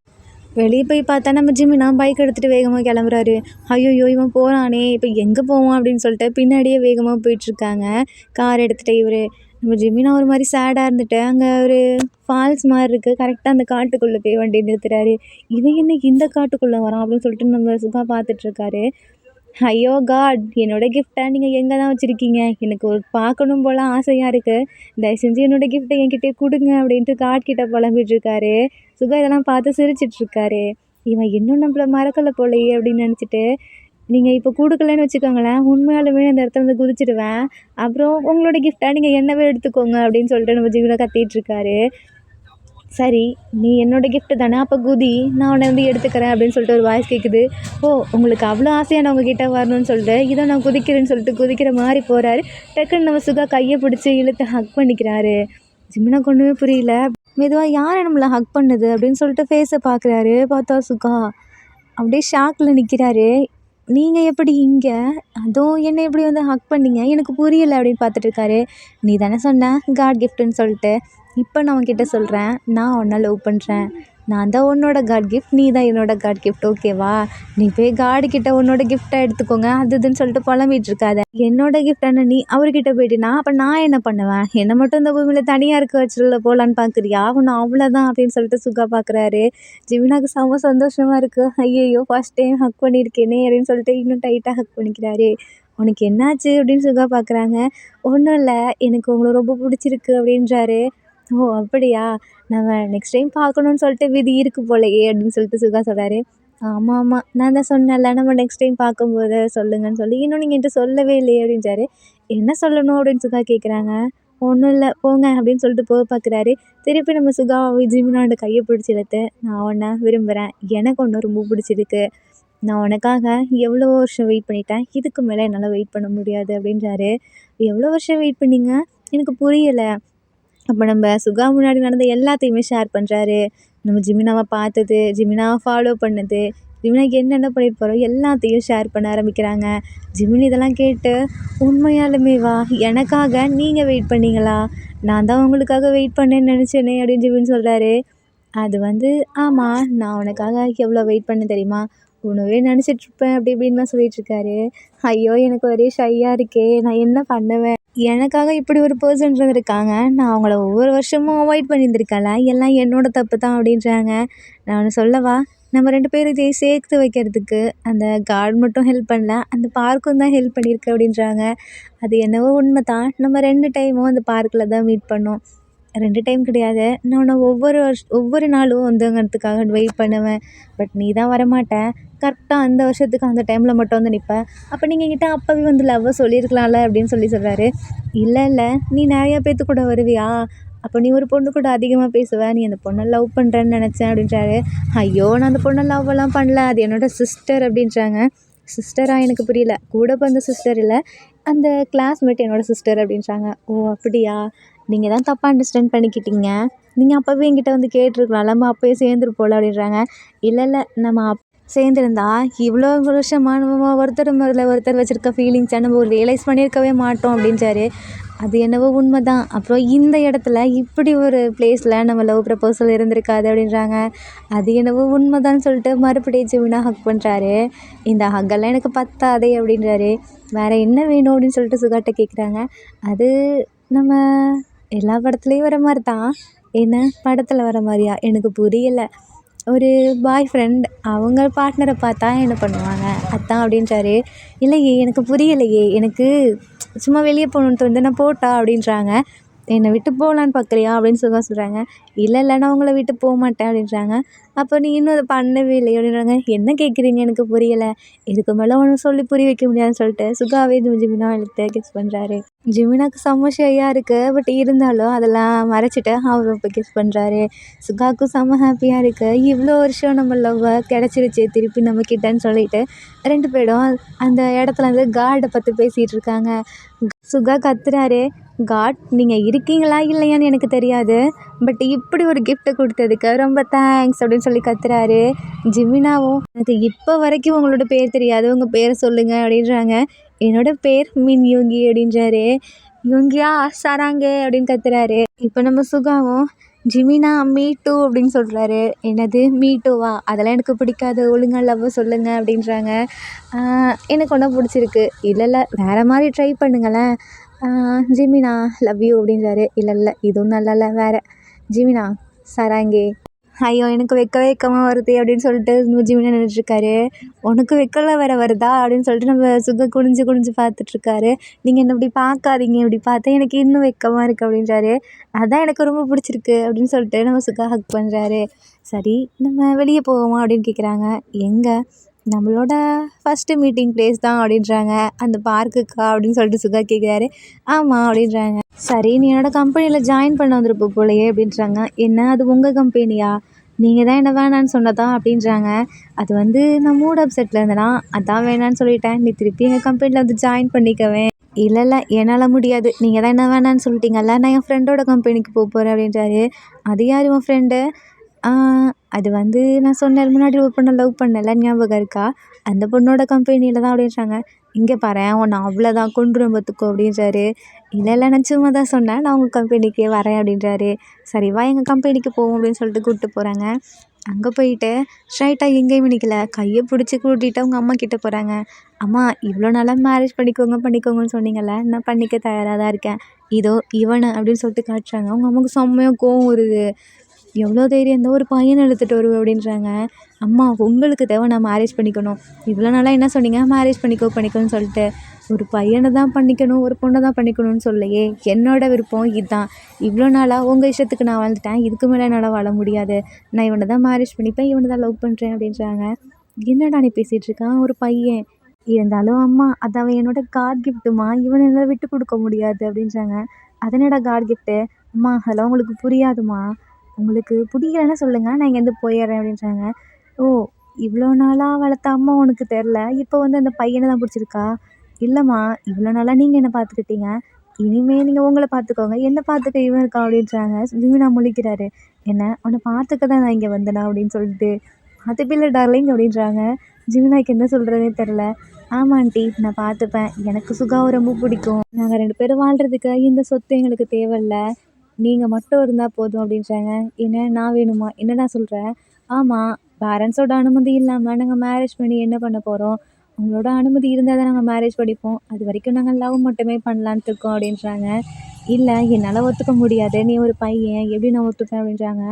வெளியே போய் பார்த்தா நம்ம ஜிமினா பைக் எடுத்துகிட்டு வேகமாக கிளம்புறாரு. ஐயோ இவன் போகிறானே, இப்போ எங்கே போவான் அப்படின்னு சொல்லிட்டு பின்னாடியே வேகமாக போயிட்டுருக்காங்க கார் எடுத்துகிட்டு. நம்ம ஜிமினா ஒரு மாதிரி சேடாக இருந்துட்டு அங்கே ஒரு ஃபால்ஸ் மாதிரி இருக்குது, கரெக்டாக அந்த காட்டுக்குள்ளே போய் வண்டி நிறுத்துறாரு. இவன் என்ன இந்த காட்டுக்குள்ளே வரான் அப்படின்னு சொல்லிட்டு நம்ம சுகா பார்த்துட்ருக்காரு. ஐயோ காட், என்னோடய கிஃப்ட்டை நீங்கள் எங்கே தான் வச்சுருக்கீங்க, எனக்கு ஒரு பார்க்கணும் போல் ஆசையாக இருக்குது, தயவு செஞ்சு என்னோடய கிஃப்ட்டை என்கிட்டே கொடுங்க அப்படின்ட்டு காட்கிட்ட புலம்பிகிட்ருக்காரு. சுகா இதெல்லாம் பார்த்து சிரிச்சிட்ருக்காரு. இவன் இன்னும் நம்மள மறக்கலை போலையே அப்படின்னு நினச்சிட்டு, நீங்கள் இப்போ கொடுக்கலன்னு வச்சுக்கோங்களேன், உண்மையாலுமே அந்த இடத்துல வந்து குதிச்சிடுவேன், அப்புறம் உங்களோட கிஃப்ட்டை நீங்கள் என்னவே எடுத்துக்கோங்க அப்படின்னு சொல்லிட்டு நம்ம ஜீவனை கத்திகிட்ருக்காரு. சரி நீ என்னோடய கிஃப்ட்டு தானே, அப்போ குதி, நான் உன்னை வந்து எடுத்துக்கிறேன் அப்படின்னு சொல்லிட்டு ஒரு வாய்ஸ் கேட்குது. ஓ உங்களுக்கு அவ்வளோ ஆசையாக நான் உங்ககிட்ட வரணும்னு சொல்லிட்டு இதை நான் குதிக்கிறேன்னு சொல்லிட்டு குதிக்கிற மாதிரி போகிறாரு. டக்குன்னு நம்ம சுகா கையை பிடிச்சி இழுத்து ஹக் பண்ணிக்கிறாரு. ஜிமினா ஒன்றுமே புரியல. மெதுவாக யாரை நம்மளை ஹக் பண்ணுது அப்படின்னு சொல்லிட்டு ஃபேஸை பார்க்குறாரு. பார்த்தா சுகா அப்படியே ஷாக்கில் நிற்கிறாரு. நீங்கள் எப்படி இங்கே, அதுவும் என்னை எப்படி வந்து ஹக் பண்ணீங்க, எனக்கு புரியலை அப்படின்னு பார்த்துட்ருக்காரு. நீ தானே சொன்ன காட் கிஃப்ட்டுன்னு சொல்லிட்டு, இப்போ நான் உன்கிட்ட சொல்கிறேன், நான் உன்னை லவ் பண்ணுறேன். நான் தான் உன்னோட காட் கிஃப்ட், நீ தான் என்னோட காட் கிஃப்ட், ஓகேவா? நீ போய் காடு கிட்ட உன்னோட கிஃப்ட்டை எடுத்துக்கோங்க, அது இதுன்னு சொல்லிட்டு புலம்பிட்டு இருக்காத. என்னோட கிஃப்டான நீ அவர்கிட்ட போயிட்டினா அப்போ நான் என்ன பண்ணுவேன்? என்னை மட்டும் இந்த பூமியில் தனியாக இருக்க வச்சுருல போகலான்னு பார்க்குறியா? உன்னை அவ்வளோதான் அப்படின்னு சொல்லிட்டு சுகா பார்க்குறாரு. ஜிமினாக்கு செம்ம சந்தோஷமாக இருக்குது. ஐயையோ, ஃபர்ஸ்ட் டைம் ஹக் பண்ணியிருக்கேனே அப்படின்னு சொல்லிட்டு இன்னும் டைட்டாக ஹக் பண்ணிக்கிறாரு. உனக்கு என்னாச்சு அப்படின்னு சுகா பார்க்குறாங்க. ஒன்றும் இல்லை, எனக்கு உங்களை ரொம்ப பிடிச்சிருக்கு அப்படின்றாரு. ஓ அப்படியா, நம்ம நெக்ஸ்ட் டைம் பார்க்கணுன்னு சொல்லிட்டு விதி இருக்கு போலயே அப்படின்னு சொல்லிட்டு சுகா சொல்கிறாரு. ஆமாம் ஆமாம், நான் தான் சொன்னேன்ல நம்ம நெக்ஸ்ட் டைம் பார்க்கும்போது சொல்லுங்கன்னு சொல்லி, இன்னும் நீங்கள் என்கிட்ட சொல்லவே இல்லையே அப்படின்றாரு. என்ன சொல்லணும் அப்படின்னு சுகா கேட்குறாங்க. ஒன்றும் இல்லை போங்க அப்படின்னு சொல்லிட்டு போக பார்க்குறாரு. திருப்பி நம்ம சுகா ஜிமினோட கையை பிடிச்சி இழுத்து, நான் உன்னை விரும்புகிறேன், எனக்கு ஒன்று ரொம்ப பிடிச்சிருக்கு, நான் உனக்காக எவ்வளோ வருஷம் வெயிட் பண்ணிட்டேன், இதுக்கு மேலே என்னால் வெயிட் பண்ண முடியாது அப்படின்றாரு. எவ்வளோ வருஷம் வெயிட் பண்ணீங்க, எனக்கு புரியலை. அப்போ நம்ம சுகா முன்னாடி நடந்த எல்லாத்தையுமே ஷேர் பண்ணுறாரு. நம்ம ஜிமினாவை பார்த்தது, ஜிமினாவை ஃபாலோ பண்ணது, ஜிமினாக்கு என்னென்ன பண்ணிட்டு போகிறோம் எல்லாத்தையும் ஷேர் பண்ண ஆரம்பிக்கிறாங்க. ஜிமினி இதெல்லாம் கேட்டு, உண்மையாலுமே வா, எனக்காக நீங்கள் வெயிட் பண்ணீங்களா? நான் தான் உங்களுக்காக வெயிட் பண்ணேன்னு நினச்சேனே அப்படின்னு ஜிமின் சொல்கிறாரு. அது வந்து ஆமாம், நான் உனக்காக எவ்வளோ வெயிட் பண்ண தெரியுமா, உணவே நினச்சிட்ருப்பேன் அப்படி இப்படின்லாம் சொல்லிகிட்ருக்காரு. ஐயோ, எனக்கு ஒரே ஷையாக இருக்கே, நான் என்ன பண்ணுவேன்? எனக்காக இப்படி ஒரு பர்சன் இருக்காங்க, நான் அவங்கள ஒவ்வொரு வருஷமும் அவாய்ட் பண்ணியிருந்திருக்கேன்ல, எல்லாம் என்னோட தப்பு தான் அப்படின்றாங்க. நான் ஒன்று சொல்லவா, நம்ம 2 பேரும் இதை சேர்த்து வைக்கிறதுக்கு அந்த கார்டு மட்டும் ஹெல்ப் பண்ணல, அந்த பார்க்கும் தான் ஹெல்ப் பண்ணியிருக்கு அப்படின்றாங்க. அது என்னவோ உண்மை தான், நம்ம 2 டைமும் அந்த பார்க்கில் தான் மீட் பண்ணோம். 2 டைம் கிடையாது, நான் உன்னை ஒவ்வொரு நாளும் வந்துங்கிறதுக்காக வெயிட் பண்ணுவேன். பட் நீ தான் வரமாட்ட. கரெக்டாக அந்த வருஷத்துக்கு அந்த டைமில் மட்டும் வந்து நிற்ப. அப்போ நீங்கள் என்கிட்ட அப்போவே வந்து லவ்வை சொல்லியிருக்கலாம்ல அப்படின்னு சொல்கிறாரு. இல்லை இல்லை, நீ நிறையா பேர்த்து கூட வருவியா, அப்போ நீ ஒரு பொண்ணு கூட அதிகமாக பேசுவ, நீ அந்த பொண்ணை லவ் பண்ணுறேன்னு நினச்சேன் அப்படின்றாரு. ஐயோ, நான் அந்த பொண்ணை லவ்வெல்லாம் பண்ணல, அது என்னோட சிஸ்டர் அப்படின்றாங்க. சிஸ்டரா, எனக்கு புரியல. கூட பிறந்த சிஸ்டர் இல்லை, அந்த கிளாஸ்மேட் என்னோடய சிஸ்டர் அப்படின்றாங்க. ஓ அப்படியா, நீங்கள் தான் தப்பாக அண்டர்ஸ்டாண்ட் பண்ணிக்கிட்டீங்க, நீங்கள் அப்போவே என்கிட்ட வந்து கேட்டிருக்கலாம், நம்ம அப்போயே சேர்ந்துருப்போல அப்படின்றாங்க. இல்லை இல்லை, நம்ம சேர்ந்துருந்தா இவ்வளோ வருஷமாக நம்ம ஒருத்தர் மேலே ஒருத்தர் வச்சுருக்க ஃபீலிங்ஸை நம்ம ரியலைஸ் பண்ணியிருக்கவே மாட்டோம் அப்படின்றாரு. அது என்னவோ உண்மை தான். அப்புறம் இந்த இடத்துல இப்படி ஒரு பிளேஸில் நம்ம லவ் ப்ரப்போசல் இருந்திருக்காது அப்படின்றாங்க. அது என்னவோ உண்மை தான் சொல்லிட்டு மறுபடியும் ஜிமினா ஹக் பண்ணுறாரு. இந்த ஹக்கெல்லாம் எனக்கு பத்தாதே அப்படின்றாரு. வேறு என்ன வேணும் அப்படின்னு சொல்லிட்டு சுகாட்ட கேட்குறாங்க. அது நம்ம எல்லா படத்துலேயும் வர மாதிரி தான். என்ன படத்தில் வர மாதிரியா, எனக்கு புரியலை. ஒரு பாய் ஃப்ரெண்ட் அவங்க பார்ட்னரை பார்த்தா என்ன பண்ணுவாங்க, அதான் அப்படின்றாரு. இல்லையே, எனக்கு புரியலையே, எனக்கு சும்மா வெளியே போகணுன்னு தோணுது, நான் போட்டா அப்படின்றாங்க. என்னை விட்டு போகலான்னு பார்க்குறியா அப்படின்னு சொல்கிறாங்க. இல்லை இல்லை, நான் உங்களை விட்டு போக மாட்டேன் அப்படின்றாங்க. அப்போ நீ இன்னும் அதை பண்ணவே இல்லை அப்படின்றாங்க. என்ன கேட்குறீங்க, எனக்கு புரியலை. இதுக்கு மேலே ஒன்றும் சொல்லி புரிய வைக்க முடியாதுன்னு சொல்லிட்டு சுகாவே ஜிமினா எழுத்து கிஸ் பண்ணுறாரு. ஜிமினாக்கு செம்ம ஷையாக இருக்குது, பட் இருந்தாலும் அதெல்லாம் மறைச்சிட்டு அவர் இப்போ கிஸ் பண்ணுறாரு. சுகாவுக்கும் செம்ம ஹாப்பியாக இருக்குது. இவ்வளோ வருஷம் நம்ம லவ்வை கிடச்சிருச்சு திருப்பி நம்ம கிட்டன்னு சொல்லிட்டு 2 பேரும் அந்த இடத்துல வந்து கார்டை பற்றி பேசிகிட்டு இருக்காங்க. சுகா கத்துறாரு. காட், நீங்கள் இருக்கீங்களா இல்லையான்னு எனக்கு தெரியாது, பட் இப்படி ஒரு கிஃப்ட்டை கொடுத்ததுக்கு ரொம்ப தேங்க்ஸ் அப்படின்னு சொல்லி கத்துறாரு. ஜிமினாவும், எனக்கு இப்போ வரைக்கும் உங்களோட பேர் தெரியாது, உங்கள் பேரை சொல்லுங்கள் அப்படின்றாங்க. என்னோடய பேர் மின் யோங்கி அப்படின்றாரு. யோங்கியா சராங்கே அப்படின்னு கத்துறாரு. இப்போ நம்ம சுகாவும், ஜிமினா மீ டூ அப்படின்னு சொல்கிறாரு. என்னது மீ டூவா, அதெல்லாம் எனக்கு பிடிக்காது, ஒழுங்கா லவ்வை சொல்லுங்கள் அப்படின்றாங்க. எனக்கு ஒன்றும் பிடிச்சிருக்கு. இல்லை இல்லை, வேறு மாதிரி ட்ரை பண்ணுங்களேன். ஜிமினா லவ் யூ அப்படின்றாரு. இல்லை இல்லை, இதுவும் நல்லா இல்லை, வேறு. ஜிமினா சராங்கே. ஐயோ, எனக்கு வெக்கமாக வருது அப்படின்னு சொல்லிட்டு ஜிமினா நின்றுட்டுருக்காரு. உனக்கு வெக்கலாம் வேறு வருதா அப்படின்னு சொல்லிட்டு நம்ம சுகா குனிஞ்சு பார்த்துட்ருக்காரு. நீங்கள் என்ன இப்படி பார்க்காதீங்க, இப்படி பார்த்தா எனக்கு இன்னும் வெக்கமாக இருக்குது அப்படின்றாரு. அதான் எனக்கு ரொம்ப பிடிச்சிருக்கு அப்படின்னு சொல்லிட்டு நம்ம சுகா ஹக் பண்ணுறாரு. சரி, நம்ம வெளியே போவோமா அப்படின்னு கேட்குறாங்க. எங்கே, நம்மளோட ஃபஸ்ட்டு மீட்டிங் பிளேஸ் தான் அப்படின்றாங்க. அந்த பார்க்குக்கா அப்படின்னு சொல்லிட்டு சுகா கேட்குறாரு. ஆமாம் அப்படின்றாங்க. சரி, நீ என்னோடய கம்பெனியில் ஜாயின் பண்ண வந்துருப்ப போலையே அப்படின்றாங்க. என்ன, அது உங்கள் கம்பெனியா, நீங்கள் தான் என்ன வேணான்னு சொன்னதா அப்படின்றாங்க. அது வந்து நான் மூட் அப்செட்டில் இருந்தேனா, அதான் வேணான்னு சொல்லிட்டேன், நீ திருப்பி எங்கள் கம்பெனியில் வந்து ஜாயின் பண்ணிக்கவேன். இல்லை இல்லை, என்னால் முடியாது, நீங்கள் தான் என்ன வேணான்னு சொல்லிட்டீங்கல்ல, நான் என் ஃப்ரெண்டோட கம்பெனிக்கு போகிறேன் அப்படின்றாரு. அது யார் உன் ஃப்ரெண்டு, ஆ அது வந்து நான் சொன்னேன் முன்னாடி ஒரு பொண்ணை லவ் பண்ணல ஞாபகம் இருக்கா? அந்த பொண்ணோட கம்பெனியில தான் அப்படின்றாங்க. இங்கே பாரேன் உன்னை அவ்வளோதான் கொன்றுவேன் பார்த்துக்கோ அப்படின்றாரு. இல்லை இல்லை நான் சும்மா தான் சொன்னேன் நான் உங்கள் கம்பெனிக்கே வரேன் அப்படின்றாரு. சரி வா எங்கள் கம்பெனிக்கு போவோம் அப்படின்னு சொல்லிட்டு கூப்பிட்டு போகிறாங்க. அங்கே போயிட்டு ஸ்ட்ரைட்டாக எங்கேயுமே நிற்கல கையை பிடிச்சி கூட்டிகிட்டு அவங்க அம்மா கிட்ட போகிறாங்க. அம்மா இவ்வளோ நாளாக மேரேஜ் பண்ணிக்கோங்க பண்ணிக்கோங்கன்னு சொன்னீங்கல்ல நான் பண்ணிக்க தயாராக தான் இருக்கேன். இதோ இவனை அப்படின்னு சொல்லிட்டு காட்டுறாங்க. அவங்க அம்மாவுக்கு செம்மையாக கோவம் வருது. எவ்வளோ தைரியம் இருந்தால் ஒரு பையனை இழுத்துட்டு வருவேன் அப்படின்றாங்க. அம்மா உங்களுக்கு தேவை நான் மேரேஜ் பண்ணிக்கணும். இவ்வளோ நாளாக என்ன சொன்னீங்க மேரேஜ் பண்ணிக்கோன்னு சொல்லிட்டு. ஒரு பையனை தான் பண்ணிக்கணும் ஒரு பொண்ணை தான் பண்ணிக்கணும்னு சொல்லையே என்னோட விருப்பம் இதுதான். இவ்வளோ நாளாக உங்கள் இஷ்டத்துக்கு நான் வாழ்ந்துட்டேன். இதுக்கு மேலே என்னால் வாழ முடியாது. நான் இவனை தான் மேரேஜ் பண்ணிப்பேன் இவனை தான் லவ் பண்ணுறேன் அப்படின்றாங்க. என்னடா நீ பேசிகிட்டு இருக்கான் ஒரு பையன் இருந்தாலும் அம்மா அது அவன் என்னோட காட் கிஃப்ட்டுமா இவனை என்னால் விட்டு கொடுக்க முடியாது அப்படின்றாங்க. அதனடா காட் கிஃப்ட்டு அம்மா அதெல்லாம் உங்களுக்கு புரியாதுமா. உங்களுக்கு பிடிக்கலன்னா சொல்லுங்கள் நான் இங்கேருந்து போயிடுறேன் அப்படின்றாங்க. ஓ இவ்வளோ நாளாக வளர்த்த அம்மா உனக்கு தெரில இப்போ வந்து அந்த பையனை தான் பிடிச்சிருக்கா? இல்லைம்மா இவ்வளோ நாளாக நீங்கள் என்னை பார்த்துக்கிட்டீங்க. இனிமேல் நீங்கள் உங்களை பார்த்துக்கோங்க என்னை பார்த்துக்க இவன் இருக்கா அப்படின்றாங்க. ஜிமினா முழிக்கிறாரு. என்ன உன்னை பார்த்துக்க தான் நான் இங்கே வந்தேனா அப்படின்னு சொல்லிட்டு. அது பிள்ளை டார்லிங் அப்படின்றாங்க. ஜிமினாக்கு என்ன சொல்கிறதே தெரில. ஆமாம் ஆண்டி நான் பார்த்துப்பேன் எனக்கு சுகாவை ரொம்ப பிடிக்கும். நாங்கள் 2 பேரும் வாழ்கிறதுக்கு இந்த சொத்து எங்களுக்கு தேவையில்ல. நீங்கள் மட்டும் இருந்தால் போதும் அப்படின்றாங்க. என்ன நான் வேணுமா என்னடா சொல்கிற? ஆமாம் பேரண்ட்ஸோட அனுமதி இல்லாமல் நாங்கள் மேரேஜ் பண்ணி என்ன பண்ண போகிறோம்? உங்களோட அனுமதி இருந்தால் தான் நாங்கள் மேரேஜ் படிப்போம். அது வரைக்கும் நாங்கள் லவ் மட்டுமே பண்ணலான்ட்டு இருக்கோம் அப்படின்றாங்க. இல்லை என்னால் ஒத்துக்க முடியாது நீ ஒரு பையன் எப்படி நான் ஒத்துப்பேன் அப்படின்றாங்க.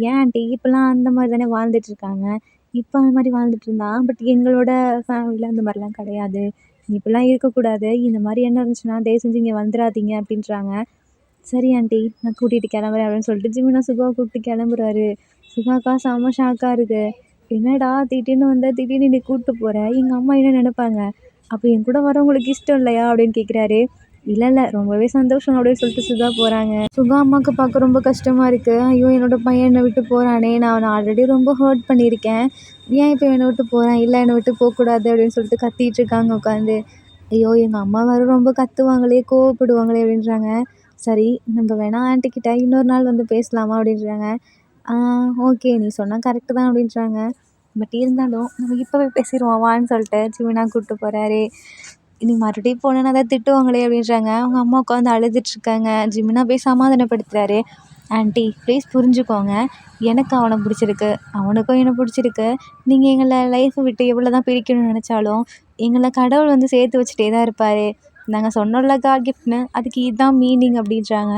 ஏன் ஆண்டி இப்போலாம் அந்த மாதிரி தானே வாழ்ந்துட்டுருக்காங்க. இப்போ அந்த மாதிரி வாழ்ந்துட்டு இருந்தா பட் எங்களோட ஃபேமிலியில் அந்த மாதிரிலாம் கிடையாது. இப்படிலாம் இருக்கக்கூடாது. இந்த மாதிரி என்ன இருந்துச்சுன்னா தயவு செஞ்சு இங்கே வந்துடாதீங்க அப்படின்றாங்க. சரி ஆண்டி நான் கூட்டிகிட்டு கிளம்புறேன் அப்படின்னு சொல்லிட்டு ஜிமினா சுகாவை கூப்பிட்டு கிளம்புறாரு. சுகாக்கா செம்ம ஷாக்காக இருக்குது. என்னடா திடீர்னு வந்தால் திடீர்னு நீ கூப்பிட்டு போகிற எங்கள் அம்மா என்ன நினைப்பாங்க? அப்போ என் கூட வரவங்களுக்கு இஷ்டம் இல்லையா அப்படின்னு கேட்குறாரு. இல்லை இல்லை ரொம்பவே சந்தோஷம் அப்படின்னு சொல்லிட்டு சுகா போகிறாங்க. சுகா அம்மாவுக்கு பார்க்க ரொம்ப கஷ்டமாக இருக்குது. ஐயோ என்னோடய பையன் என்னை விட்டு போகிறானே நான் அவனை ஆல்ரெடி ரொம்ப ஹர்ட் பண்ணியிருக்கேன். ஏன் இப்போ என்னை விட்டு போகிறேன் இல்லை என்னை விட்டு போகக்கூடாது அப்படின்னு சொல்லிட்டு கத்திட்டு இருக்காங்க உட்காந்து. ஐயோ எங்கள் அம்மா வேறு ரொம்ப கத்துவாங்களே கோவப்படுவாங்களே அப்படின்றாங்க. சரி நம்ம வேணா ஆன்ட்டிக்கிட்ட இன்னொரு நாள் வந்து பேசலாமா அப்படின்றாங்க. ஓகே நீ சொன்னால் கரெக்டு தான் அப்படின்றாங்க. பட் இருந்தாலும் நம்ம இப்போவே பேசிடுவோம் வான்னு சொல்லிட்டு ஜிமினா கூப்பிட்டு போகிறாரு. நீ மறுபடியும் போனேன்னா தான் திட்டுவாங்களே அப்படின்றாங்க. அவங்க அம்மா உட்காந்து அழுதுட்ருக்காங்க. ஜிமினா போய் சமாதானப்படுத்துகிறாரு. ஆண்டி ப்ளீஸ் புரிஞ்சுக்கோங்க. எனக்கு அவனை பிடிச்சிருக்கு அவனுக்கும் என்னை பிடிச்சிருக்கு. நீங்கள் எங்களை லைஃப்பை விட்டு எவ்வளோ தான் பிரிக்கணும்னு நினச்சாலும் எங்களை கடவுள் வந்து சேர்த்து வச்சுட்டே தான் இருப்பார். நாங்கள் சொன்னோம்ல காட் கிஃப்ட்னு அதுக்கு இதுதான் மீனிங் அப்படின்றாங்க.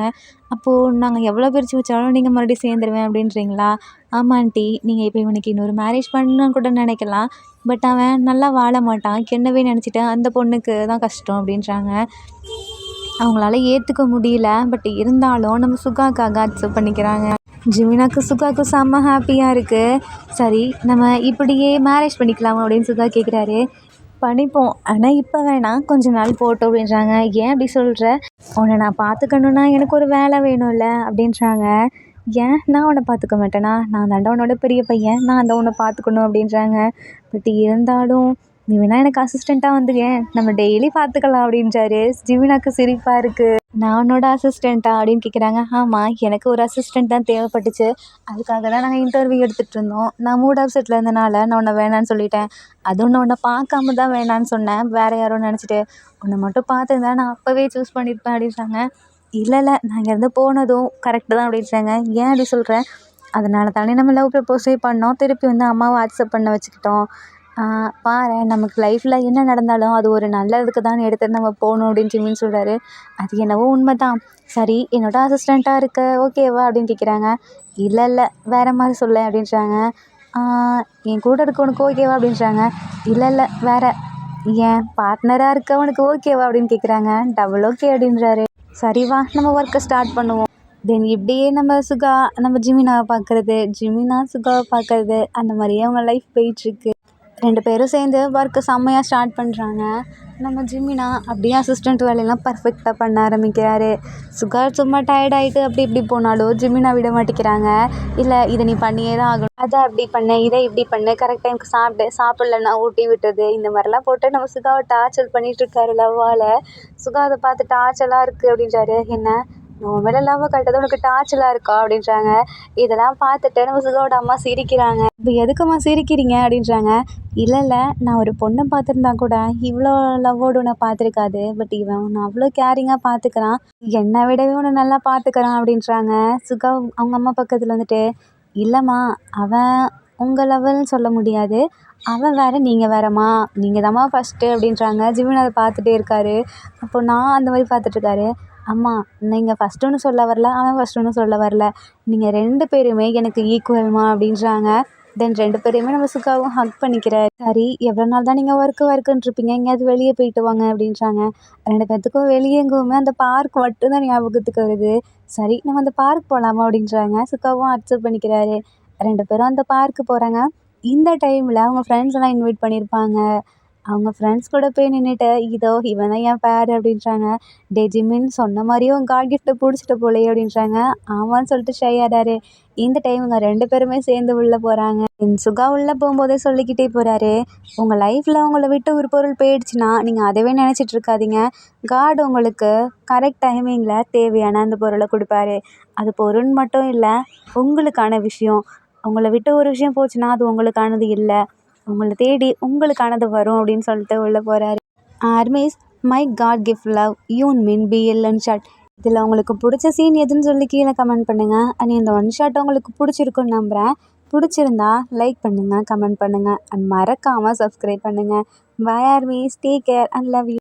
அப்போது நாங்கள் எவ்வளோ பிரித்து வச்சாலும் நீங்கள் மறுபடியும் சேர்ந்துருவேன் அப்படின்றீங்களா? ஆமாம் ஆண்டி நீங்கள் இப்போ இவனுக்கு இன்னொரு மேரேஜ் பண்ணணும்னு கூட நினைக்கலாம். பட் அவன் நல்லா வாழ மாட்டான். என்னவே நினச்சிட்டு அந்த பொண்ணுக்கு தான் கஷ்டம் அப்படின்றாங்க. அவங்களால ஏற்றுக்க முடியல. பட் இருந்தாலும் நம்ம சுகாக்காக அக்செப்ட் பண்ணிக்கிறாங்க. ஜிமினாக்கு சுகாவுக்கு செம்ம ஹாப்பியாக இருக்குது. சரி நம்ம இப்படியே மேரேஜ் பண்ணிக்கலாமா அப்படின்னு சுகா கேட்குறாரு. பண்ணிப்போம் ஆனால் இப்போ வேணாம் கொஞ்ச நாள் போட்டோம் அப்படின்றாங்க. ஏன் அப்படி சொல்கிற? உன்னை நான் பார்த்துக்கணுன்னா எனக்கு ஒரு வேலை வேணும்ல அப்படின்றாங்க. ஏன் நான் உன்னை பார்த்துக்க மாட்டேனா? நான் தாண்டா உன்னோட பெரிய பையன் நான் தான் உன்னை பார்த்துக்கணும் அப்படின்றாங்க. பட் இருந்தாலும் நீ வேணா எனக்கு அசிஸ்டண்ட்டாக வந்துக்கேன் நம்ம டெய்லி பார்த்துக்கலாம் அப்படின்றாரு. ஜிமினாக்கு சிரிப்பாக இருக்குது. நான் உன்னோட அசிஸ்டண்ட்டா அப்படின்னு கேட்குறாங்க. ஆமாம் எனக்கு ஒரு அசிஸ்டண்ட் தான் தேவைப்பட்டுச்சு. அதுக்காக தான் நாங்கள் இன்டர்வியூ எடுத்துகிட்டு இருந்தோம். நான் மூட் அப்செட்டில் இருந்தனால நான் உன்னை வேணான்னு சொல்லிட்டேன். அதுவும் நான் உன்னை பார்க்காம தான் வேணான்னு சொன்னேன். வேறு யாரோ நினச்சிட்டு உன்னை மட்டும் பார்த்துருந்தா நான் அப்போவே சூஸ் பண்ணியிருப்பேன் அப்படின்றாங்க. இல்லை இல்லை நான் இங்கேருந்து போனதும் கரெக்டு தான் அப்படின்றாங்க. ஏன் அப்படி சொல்கிறேன்? அதனால தானே நம்ம லவ் ப்ரப்போஸே பண்ணோம். திருப்பி வந்து அம்மாவை அக்செப்ட் பண்ண வச்சுக்கிட்டோம். பாரேன் நமக்கு லைஃப்பில் என்ன நடந்தாலும் அது ஒரு நல்லதுக்கு தான் எடுத்துகிட்டு நம்ம போகணும் அப்படின்னு ஜிமின் சொல்கிறாரு. அது என்னவோ உண்மை தான். சரி என்னோட அசிஸ்டண்ட்டாக இருக்க ஓகேவா அப்படின்னு கேட்குறாங்க. இல்லை இல்லை வேறு மாதிரி சொல்ல அப்படின்றாங்க. என் கூட இருக்கவனுக்கு ஓகேவா அப்படின்றாங்க. இல்லை இல்லை வேறு என் பார்ட்னராக இருக்கவனுக்கு ஓகேவா அப்படின்னு கேட்குறாங்க. டபுள் ஓகே அப்படின்றாரு. சரி வா நம்ம ஒர்க்கை ஸ்டார்ட் பண்ணுவோம். தென் இப்படியே நம்ம சுகா நம்ம ஜிமினாவை பார்க்குறது ஜிமினா சுகாவை பார்க்குறது அந்த மாதிரியே அவங்க லைஃப் போயிட்டுருக்கு. 2 பேரும் சேர்ந்து ஒர்க்கு செம்மையாக ஸ்டார்ட் பண்ணுறாங்க. நம்ம ஜிமினா அப்படியே அசிஸ்டண்ட் வேலையெல்லாம் பர்ஃபெக்டாக பண்ண ஆரம்பிக்கிறாரு. சுகா சும்மா டயர்ட் ஆகிட்டு அப்படி இப்படி போனாலும் ஜிமினா விட மாட்டேங்கிறாங்க. இல்லை இதை நீ பண்ணியே தான் ஆகணும் அதை அப்படி பண்ணு இதை இப்படி பண்ணு கரெக்ட் டைமுக்கு சாப்பிடலன்னா ஊட்டி விட்டுறது இந்த மாதிரிலாம் போட்டு நம்ம சுகாவை டார்ச்சர் பண்ணிகிட்ருக்காரு லவ்வால். சுகா அதை பார்த்து டார்ச்சலாக இருக்குது அப்படின்றாரு. என்ன உன் மேலே லவ்வை காட்டுறது உனக்கு டார்ச்சலாக இருக்கா அப்படின்றாங்க. இதெல்லாம் பார்த்துட்டு நம்ம சுகாவோட அம்மா சிரிக்கிறாங்க. இப்போ எதுக்கும்மா சிரிக்கிறீங்க அப்படின்றாங்க. இல்லை நான் ஒரு பொண்ணை பார்த்துருந்தா கூட இவ்வளோ லவ்வோடு உன்னை பார்த்துருக்காது. பட் இவன் உன்னை அவ்வளோ கேரிங்காக பார்த்துக்கிறான், என்னை விடவே உன்னை நல்லா பார்த்துக்கிறான் அப்படின்றாங்க. சுகா அவங்க அம்மா பக்கத்தில் வந்துட்டு, இல்லைம்மா அவன் உங்கள் லெவல்னு சொல்ல முடியாது, அவன் வேறு நீங்கள் வேறம்மா, நீங்கள் தாம்மா ஃபஸ்ட்டு அப்படின்றாங்க. ஜிமின் அதை பார்த்துட்டே இருக்காரு. அப்போ நான் அந்த மாதிரி பார்த்துட்ருக்காரு. அம்மா நீங்கள் ஃபஸ்ட்டுன்னு சொல்ல வரல, அவன் ஃபஸ்ட்டுன்னு சொல்ல வரல, நீங்கள் 2 பேருமே எனக்கு ஈக்குவல்மா அப்படின்றாங்க. தென் 2 பேரையுமே நம்ம சுகாவும் ஹக் பண்ணிக்கிறாரு. சரி எவ்வளோ நாள் தான் நீங்கள் ஒர்க்குன்னு இருப்பீங்க, எங்கேயாவது வெளியே போயிட்டு வாங்க அப்படின்றாங்க. 2 பேர்த்துக்கும் வெளியே எங்குமே அந்த பார்க் மட்டும்தான் ஞாபகத்துக்கு வருது. சரி நம்ம அந்த பார்க் போகலாமா அப்படின்றாங்க. சுகாவும் அக்செப்ட் பண்ணிக்கிறாரு. 2 பேரும் அந்த பார்க்கு போகிறாங்க. இந்த டைமில் அவங்க ஃப்ரெண்ட்ஸ் எல்லாம் இன்வைட் பண்ணியிருப்பாங்க. அவங்க ஃப்ரெண்ட்ஸ் கூட போய் நின்றுட்டு, இதோ இவன் தான் என் பேர் அப்படின்றாங்க. டே ஜிமின் சொன்ன மாதிரியே உன் காட் கிஃப்ட்டை பிடிச்சிட்ட போலையே அப்படின்றாங்க. ஆமான்னு சொல்லிட்டு ஷை ஆகிறாரு. இந்த டைம் இவங்க 2 பேருமே சேர்ந்து உள்ளே போகிறாங்க. சுகா உள்ளே போகும்போதே சொல்லிக்கிட்டே போகிறாரு, உங்கள் லைஃப்பில் உங்களை விட்டு ஒரு பொருள் போயிடுச்சுன்னா நீங்கள் அதவே நினச்சிட்டு இருக்காதீங்க. காட் உங்களுக்கு கரெக்ட் டைமிங்கில் தேவையான அந்த பொருளை கொடுப்பாரு. அது பொருள் மட்டும் இல்லை, உங்களுக்கான விஷயம். உங்களை விட்டு ஒரு விஷயம் போச்சுன்னா அது உங்களுக்கானது இல்லை, உங்களை தேடி உங்களுக்கானது வரும் அப்படின்னு சொல்லிட்டு உள்ளே போகிறாரு. Armies my god gift love Yoonmin BL one shot. இதில் உங்களுக்கு பிடிச்ச சீன் எதுன்னு சொல்லி கீழே கமெண்ட் பண்ணுங்கள். அண்ட் இந்த ஒன் ஷாட் உங்களுக்கு பிடிச்சிருக்குன்னு நம்புகிறேன். பிடிச்சிருந்தா லைக் பண்ணுங்கள், கமெண்ட் பண்ணுங்கள் அண்ட் மறக்காமல் சப்ஸ்கிரைப் பண்ணுங்கள். Bye armies, take care and love you.